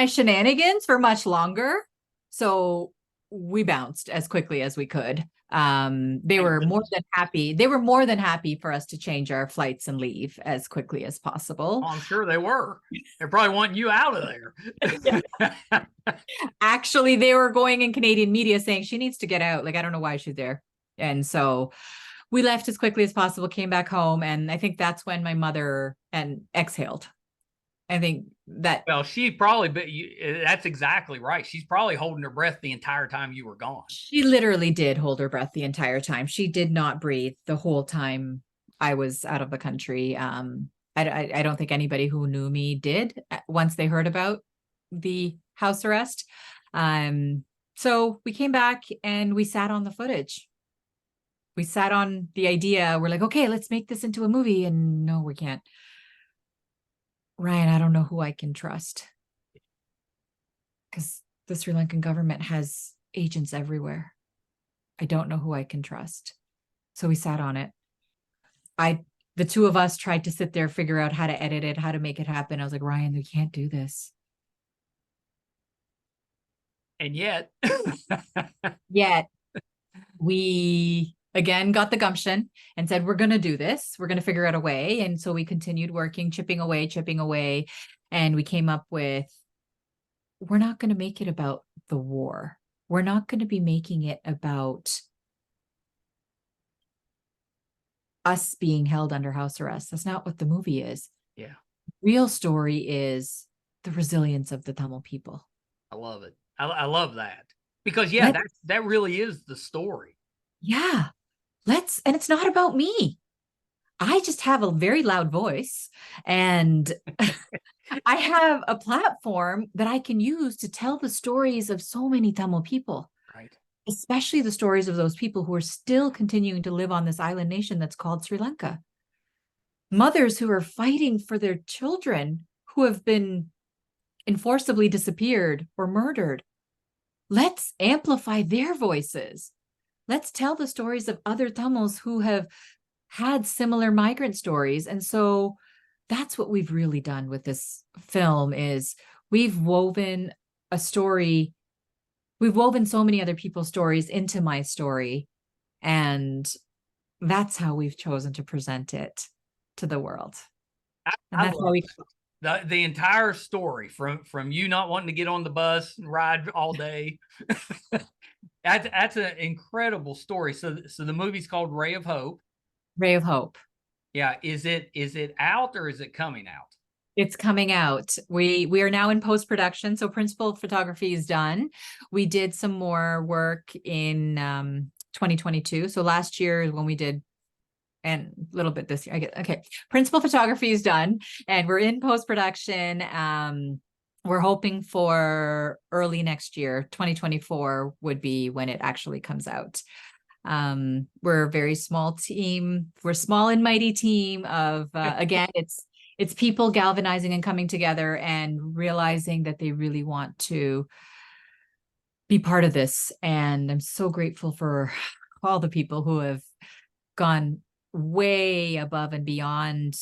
Speaker 2: shenanigans for much longer. So we bounced as quickly as we could. They were more than happy. They were more than happy for us to change our flights and leave as quickly as possible.
Speaker 1: Oh, I'm sure they were. They're probably wanting you out of there.
Speaker 2: Actually, they were going in Canadian media saying she needs to get out. Like, I don't know why she's there. And so we left as quickly as possible, came back home. And I think that's when my mother exhaled. I think that.
Speaker 1: Well, she probably, but that's exactly right. She's probably holding her breath the entire time you were gone.
Speaker 2: She literally did hold her breath the entire time. She did not breathe the whole time I was out of the country. I don't think anybody who knew me did once they heard about the house arrest. So we came back and we sat on the footage. We sat on the idea. We're like, okay, let's make this into a movie. And no, we can't. Ryan, I don't know who I can trust because the Sri Lankan government has agents everywhere. I don't know who I can trust. So we sat on it. The two of us tried to sit there, figure out how to edit it, how to make it happen. I was like, Ryan, we can't do this.
Speaker 1: And yet
Speaker 2: we again got the gumption and said, we're going to do this. We're going to figure out a way. And so we continued working, chipping away. And we came up with, we're not going to make it about the war. We're not going to be making it about us being held under house arrest. That's not what the movie is.
Speaker 1: Yeah.
Speaker 2: Real story is the resilience of the Tamil people.
Speaker 1: I love it. I love that because that really is the story.
Speaker 2: Yeah. And it's not about me. I just have a very loud voice and I have a platform that I can use to tell the stories of so many Tamil people.
Speaker 1: Right.
Speaker 2: Especially the stories of those people who are still continuing to live on this island nation that's called Sri Lanka. Mothers who are fighting for their children who have been enforcibly disappeared or murdered. Let's amplify their voices. Let's tell the stories of other Tamils who have had similar migrant stories. And so that's what we've really done with this film is we've woven a story. We've woven so many other people's stories into my story. And that's how we've chosen to present it to the world. And
Speaker 1: I
Speaker 2: that's how
Speaker 1: love
Speaker 2: we
Speaker 1: the entire story from you not wanting to get on the bus and ride all day. That's an incredible story. So the movie's called Ray of Hope.
Speaker 2: Ray of Hope.
Speaker 1: Yeah. Is it out or is it coming out?
Speaker 2: It's coming out. We are now in post-production. So principal photography is done. We did some more work in 2022. So last year is when we did, and a little bit this year. I get okay. Principal photography is done, and we're in post-production. We're hoping for early next year. 2024 would be when it actually comes out. We're a very small team. We're a small and mighty team of again, it's people galvanizing and coming together and realizing that they really want to be part of this. And I'm so grateful for all the people who have gone way above and beyond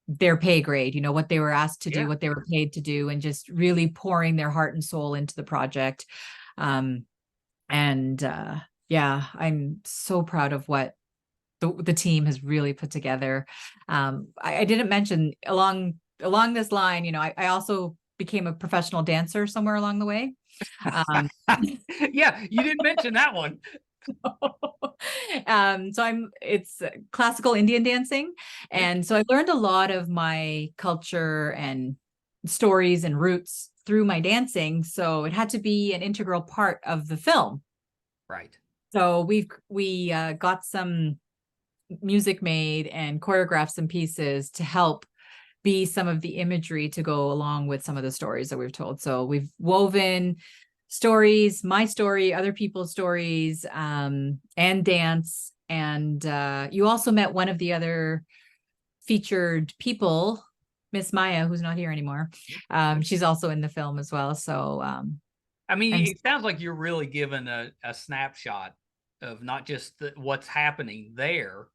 Speaker 2: their pay grade, you know, what they were asked to do, what they were paid to do, and just really pouring their heart and soul into the project. Yeah, I'm so proud of what the team has really put together. I didn't mention along this line, you know, I also became a professional dancer somewhere along the way.
Speaker 1: Yeah, you didn't mention that one.
Speaker 2: So it's classical Indian dancing. And so I learned a lot of my culture and stories and roots through my dancing. So it had to be an integral part of the film.
Speaker 1: Right.
Speaker 2: So we got some music made and choreographed some pieces to help be some of the imagery to go along with some of the stories that we've told. So we've woven stories, my story, other people's stories, and dance. And you also met one of the other featured people, Miss Maya, who's not here anymore. She's also in the film as well. So
Speaker 1: I mean, it sounds like you're really given a snapshot of not just what's happening there,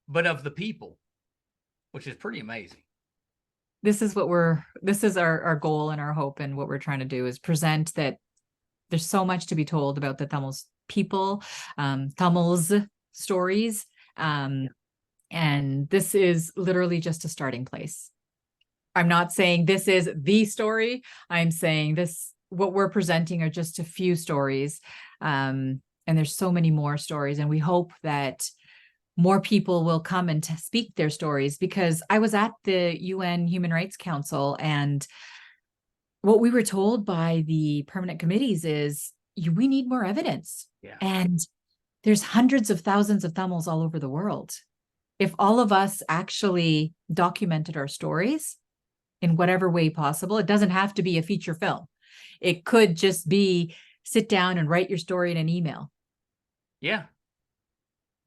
Speaker 1: but of the people, which is pretty amazing.
Speaker 2: This is our goal and our hope, and what we're trying to do is present that there's so much to be told about the Tamils people, Tamils stories. And this is literally just a starting place. I'm not saying this is the story. I'm saying what we're presenting are just a few stories. And there's so many more stories. And we hope that more people will come and speak their stories, because I was at the UN Human Rights Council, and what we were told by the permanent committees is we need more evidence.
Speaker 1: Yeah.
Speaker 2: And there's hundreds of thousands of Tamils all over the world. If all of us actually documented our stories in whatever way possible, it doesn't have to be a feature film. It could just be sit down and write your story in an email.
Speaker 1: Yeah.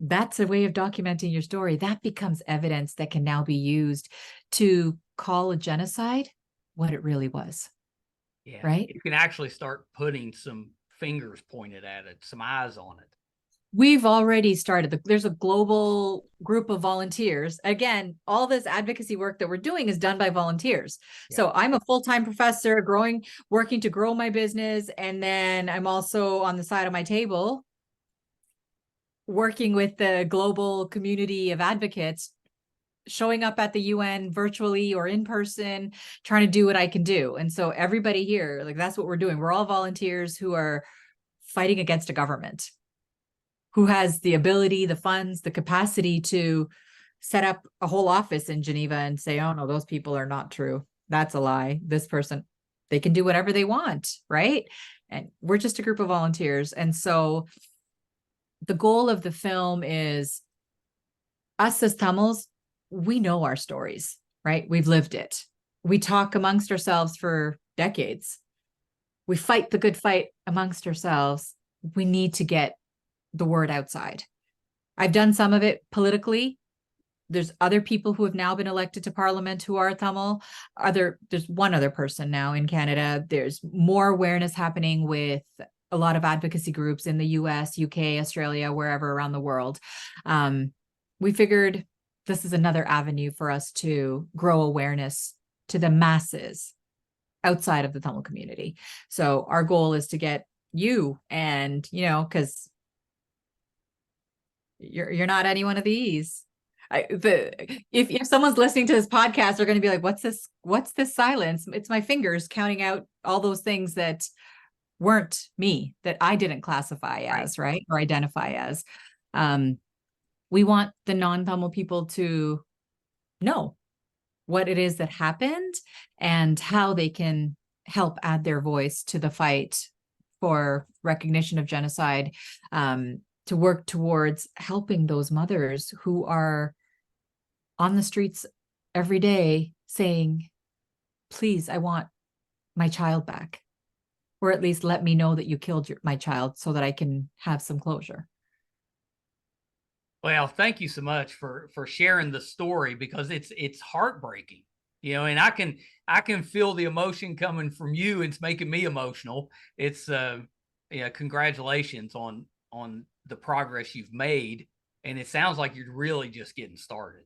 Speaker 2: That's a way of documenting your story. That becomes evidence that can now be used to call a genocide what it really was.
Speaker 1: Yeah.
Speaker 2: Right?
Speaker 1: You can actually start putting some fingers pointed at it, some eyes on it.
Speaker 2: We've already started. There's a global group of volunteers. Again, all this advocacy work that we're doing is done by volunteers. Yeah. So I'm a full-time professor working to grow my business. And then I'm also on the side of my table working with the global community of advocates, showing up at the UN virtually or in person, trying to do what I can do. And so everybody here, like, that's what we're doing. We're all volunteers who are fighting against a government who has the ability, the funds, the capacity to set up a whole office in Geneva and say, oh no, those people are not true. That's a lie. This person, they can do whatever they want, right? And we're just a group of volunteers. And so the goal of the film is us as Tamils, we know our stories, right? We've lived it. We talk amongst ourselves for decades. We fight the good fight amongst ourselves. We need to get the word outside. I've done some of it politically. There's other people who have now been elected to parliament who are Tamil. There's one other person now in Canada. There's more awareness happening with a lot of advocacy groups in the US, UK, Australia, wherever around the world. We figured this is another avenue for us to grow awareness to the masses outside of the Tamil community. So our goal is to get you, and because you're not any one of these. If someone's listening to this podcast, they're going to be like, what's this silence? It's my fingers counting out all those things that weren't me, that I didn't classify as, right, or identify as. We want the non-Tamil people to know what it is that happened and how they can help add their voice to the fight for recognition of genocide, to work towards helping those mothers who are on the streets every day saying, please, I want my child back, or at least let me know that you killed my child so that I can have some closure.
Speaker 1: Well, thank you so much for sharing the story, because it's heartbreaking, and I can feel the emotion coming from you. It's making me emotional. It's congratulations on the progress you've made, and it sounds like you're really just getting started.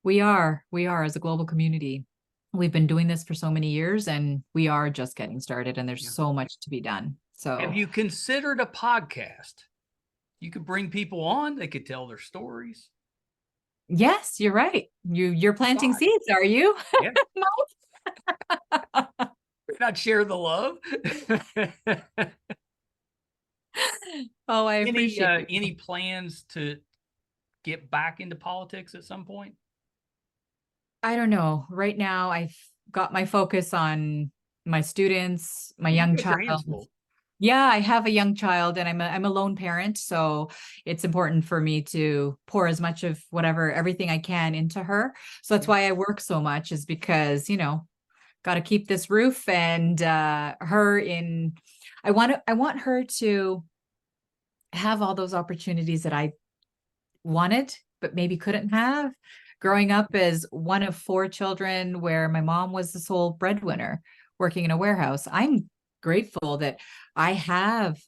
Speaker 2: We are as a global community. We've been doing this for so many years, and we are just getting started, and there's so much to be done. So
Speaker 1: have you considered a podcast? You could bring people on, they could tell their stories.
Speaker 2: Yes, you're right. You're planting seeds, are you?
Speaker 1: Yeah. Not share the love.
Speaker 2: Oh, I appreciate
Speaker 1: any plans to get back into politics at some point?
Speaker 2: I don't know. Right now, I've got my focus on my students, my young child. Yeah, I have a young child, and I'm a lone parent, so it's important for me to pour as much of everything I can into her. So that's why I work so much, is because, got to keep this roof and her in. I want her to have all those opportunities that I wanted, but maybe couldn't have. Growing up as one of 4 children, where my mom was the sole breadwinner working in a warehouse, I'm grateful that I have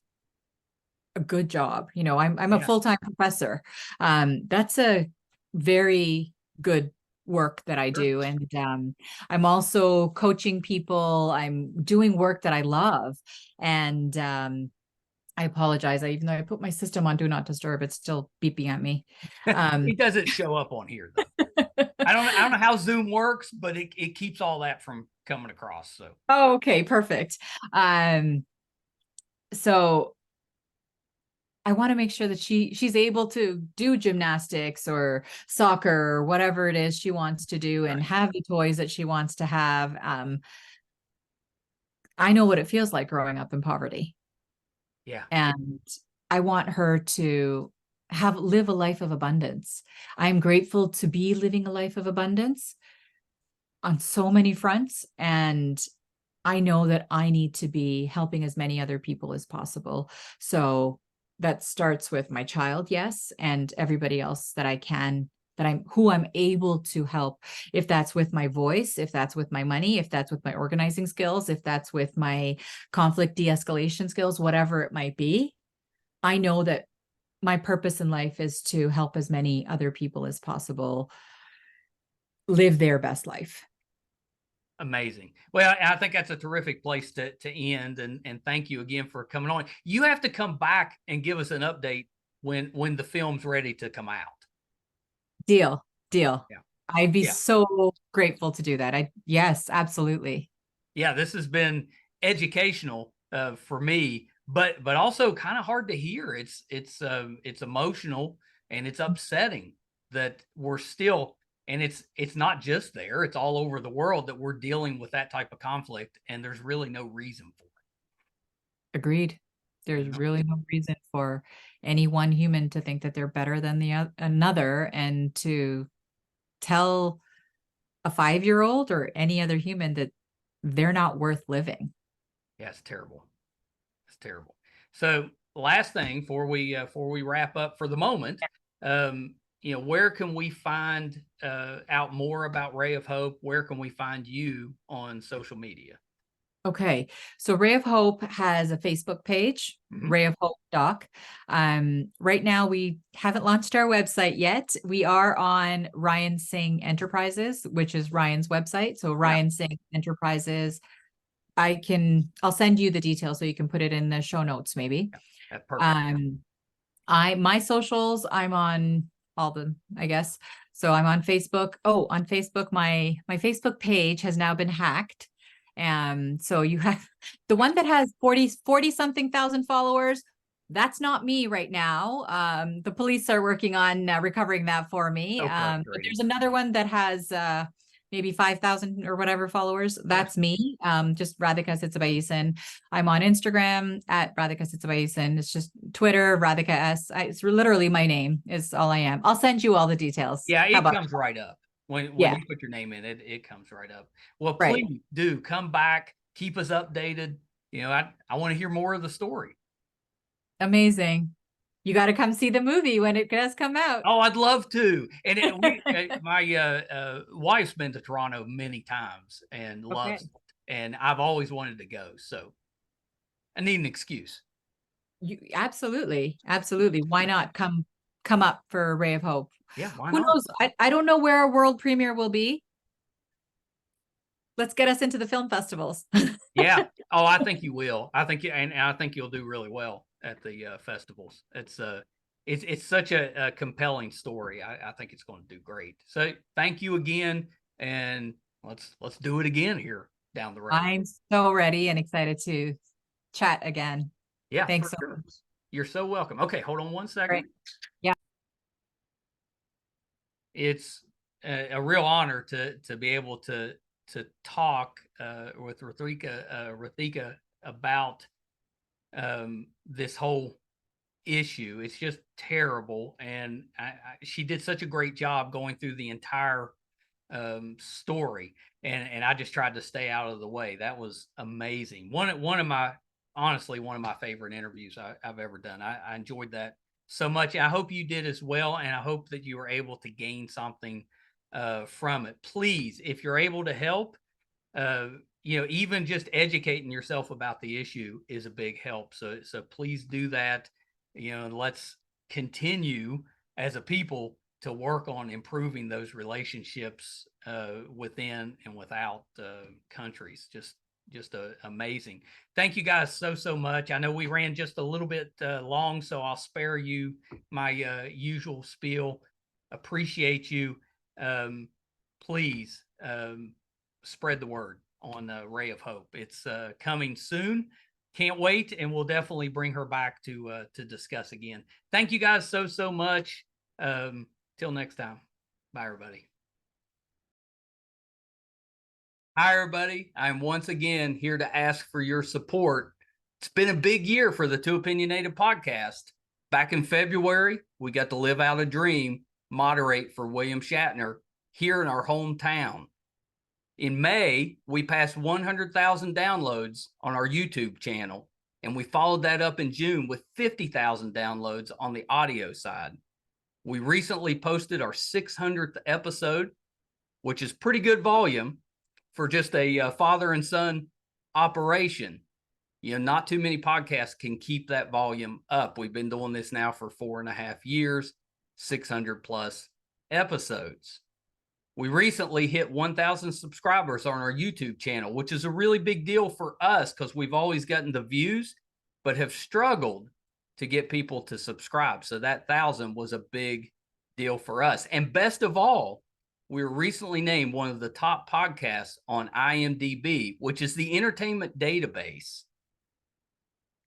Speaker 2: a good job. I'm a full-time professor. That's a very good work that I do. And I'm also coaching people. I'm doing work that I love. And I apologize. Even though I put my system on Do Not Disturb, it's still beeping at me.
Speaker 1: It doesn't show up on here, though. I don't know how Zoom works, but it keeps all that from coming across. So.
Speaker 2: Oh, okay, perfect. So I want to make sure that she's able to do gymnastics or soccer or whatever it is she wants to do, and have the toys that she wants to have. I know what it feels like growing up in poverty.
Speaker 1: Yeah.
Speaker 2: And I want her to live a life of abundance. I'm grateful to be living a life of abundance on so many fronts. And I know that I need to be helping as many other people as possible. So that starts with my child, yes, and everybody else that I can, who I'm able to help. If that's with my voice, if that's with my money, if that's with my organizing skills, if that's with my conflict de-escalation skills, whatever it might be, I know that my purpose in life is to help as many other people as possible live their best life.
Speaker 1: Amazing. Well, I think that's a terrific place to end. And thank you again for coming on. You have to come back and give us an update when the film's ready to come out.
Speaker 2: Deal.
Speaker 1: Yeah.
Speaker 2: I'd be so grateful to do that. Yes, absolutely.
Speaker 1: Yeah, this has been educational for me, but also kind of hard to hear. It's emotional, and it's upsetting that we're still, and it's not just there, it's all over the world, that we're dealing with that type of conflict, and there's really no reason for it.
Speaker 2: Agreed. There's really no reason for any one human to think that they're better than another, and to tell a 5-year-old or any other human that they're not worth living.
Speaker 1: Yeah, it's terrible. It's terrible. So last thing before we wrap up for the moment, where can we find out more about Ray of Hope? Where can we find you on social media?
Speaker 2: Okay. So Ray of Hope has a Facebook page, Ray of Hope Doc. Right now we haven't launched our website yet. We are on Ryan Singh Enterprises, which is Ryan's website. So Ryan Singh Enterprises. I'll send you the details so you can put it in the show notes, maybe.
Speaker 1: That's perfect.
Speaker 2: My socials, I'm on all the, I guess. So I'm on Facebook. Oh, on Facebook, my Facebook page has now been hacked. So you have the one that has 40 something thousand followers. That's not me right now. The police are working on recovering that for me. But there's another one that has maybe 5,000 or whatever followers. That's me. Just Rathika Sitsabaiesan. I'm on Instagram at Rathika Sitsabaiesan. It's just Twitter, Rathika S. It's literally my name is all I am. I'll send you all the details.
Speaker 1: Yeah, it comes right up. When you put your name in, it comes right up. Well, please do come back, keep us updated. You know, I want to hear more of the story.
Speaker 2: Amazing. You got to come see the movie when it does come out.
Speaker 1: Oh, I'd love to. And my wife's been to Toronto many times and loves it. And I've always wanted to go. So I need an excuse.
Speaker 2: Absolutely. Why not come up for a Ray of Hope?
Speaker 1: Yeah, why
Speaker 2: Who
Speaker 1: not?
Speaker 2: knows? I don't know where our world premiere will be. Let's get us into the film festivals.
Speaker 1: Yeah. Oh, I think you will. I think you'll do really well at the festivals. It's such a compelling story. I think it's going to do great. So thank you again, and let's do it again here down the road.
Speaker 2: I'm so ready and excited to chat again.
Speaker 1: Yeah,
Speaker 2: thanks
Speaker 1: so
Speaker 2: sure.
Speaker 1: much. You're so welcome. Okay, hold on one second.
Speaker 2: Right. Yeah.
Speaker 1: It's a real honor to be able to talk with Rathika about this whole issue. It's just terrible, and she did such a great job going through the entire story, and I just tried to stay out of the way. That was amazing. One of my favorite interviews I've ever done. I enjoyed that so much. I hope you did as well, and I hope that you were able to gain something from it. Please, if you're able to help, even just educating yourself about the issue is a big help. So please do that. And let's continue as a people to work on improving those relationships within and without countries. Just amazing. Thank you guys so much. I know we ran just a little bit long, so I'll spare you my usual spiel. Appreciate you. Please spread the word on Ray of Hope. It's coming soon. Can't wait, and we'll definitely bring her back to discuss again. Thank you guys so much. Till next time. Bye, everybody. Hi, everybody. I'm once again here to ask for your support. It's been a big year for the Two Opinionated podcast. Back in February, we got to live out a dream, moderate for William Shatner here in our hometown. In May, we passed 100,000 downloads on our YouTube channel, and we followed that up in June with 50,000 downloads on the audio side. We recently posted our 600th episode, which is pretty good volume for just a father and son operation. Not too many podcasts can keep that volume up. We've been doing this now for 4.5 years, 600 plus episodes. We recently hit 1,000 subscribers on our YouTube channel, which is a really big deal for us because we've always gotten the views, but have struggled to get people to subscribe. So that 1,000 was a big deal for us. And best of all, we were recently named one of the top podcasts on IMDb, which is the entertainment database.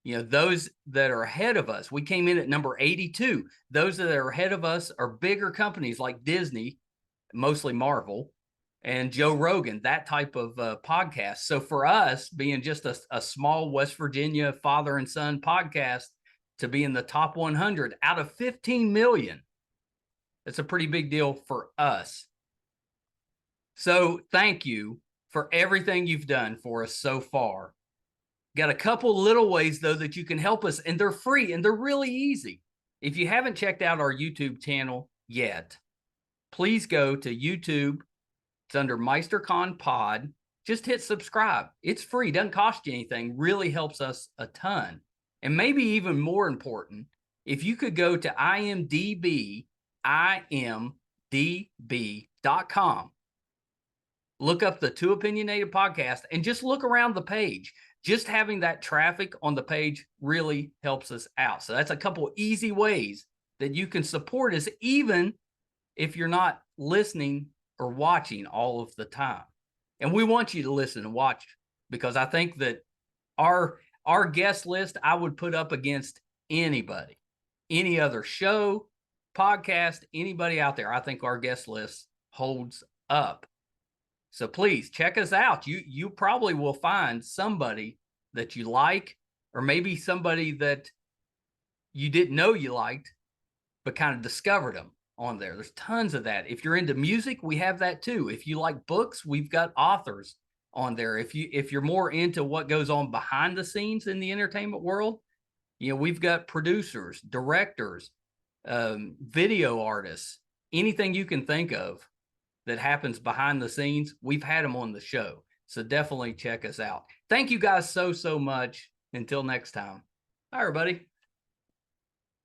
Speaker 1: Those that are ahead of us, we came in at number 82. Those that are ahead of us are bigger companies like Disney, mostly Marvel, and Joe Rogan, that type of podcast. So for us, being just a small West Virginia father and son podcast, to be in the top 100 out of 15 million, it's a pretty big deal for us. So thank you for everything you've done for us so far. Got a couple little ways, though, that you can help us, and they're free, and they're really easy. If you haven't checked out our YouTube channel yet, please go to YouTube. It's under MeisterCon Pod. just hit subscribe. It's free, doesn't cost you anything, really helps us a ton. And maybe even more important, if you could go to imdb.com, look up the Two Opinionated podcast, and just look around the page. Just having that traffic on the page really helps us out. So that's a couple easy ways that you can support us, even if you're not listening or watching all of the time. And we want you to listen and watch, because I think that our guest list, I would put up against anybody, any other show, podcast, anybody out there. I think our guest list holds up. So please check us out. You probably will find somebody that you like, or maybe somebody that you didn't know you liked, but kind of discovered them on there. There's tons of that. If you're into music, we have that too. If you like books, we've got authors on there. If you're more into what goes on behind the scenes in the entertainment world, we've got producers, directors, video artists, anything you can think of that happens behind the scenes, we've had them on the show. So definitely check us out. Thank you guys so much. Until next time. Bye, everybody.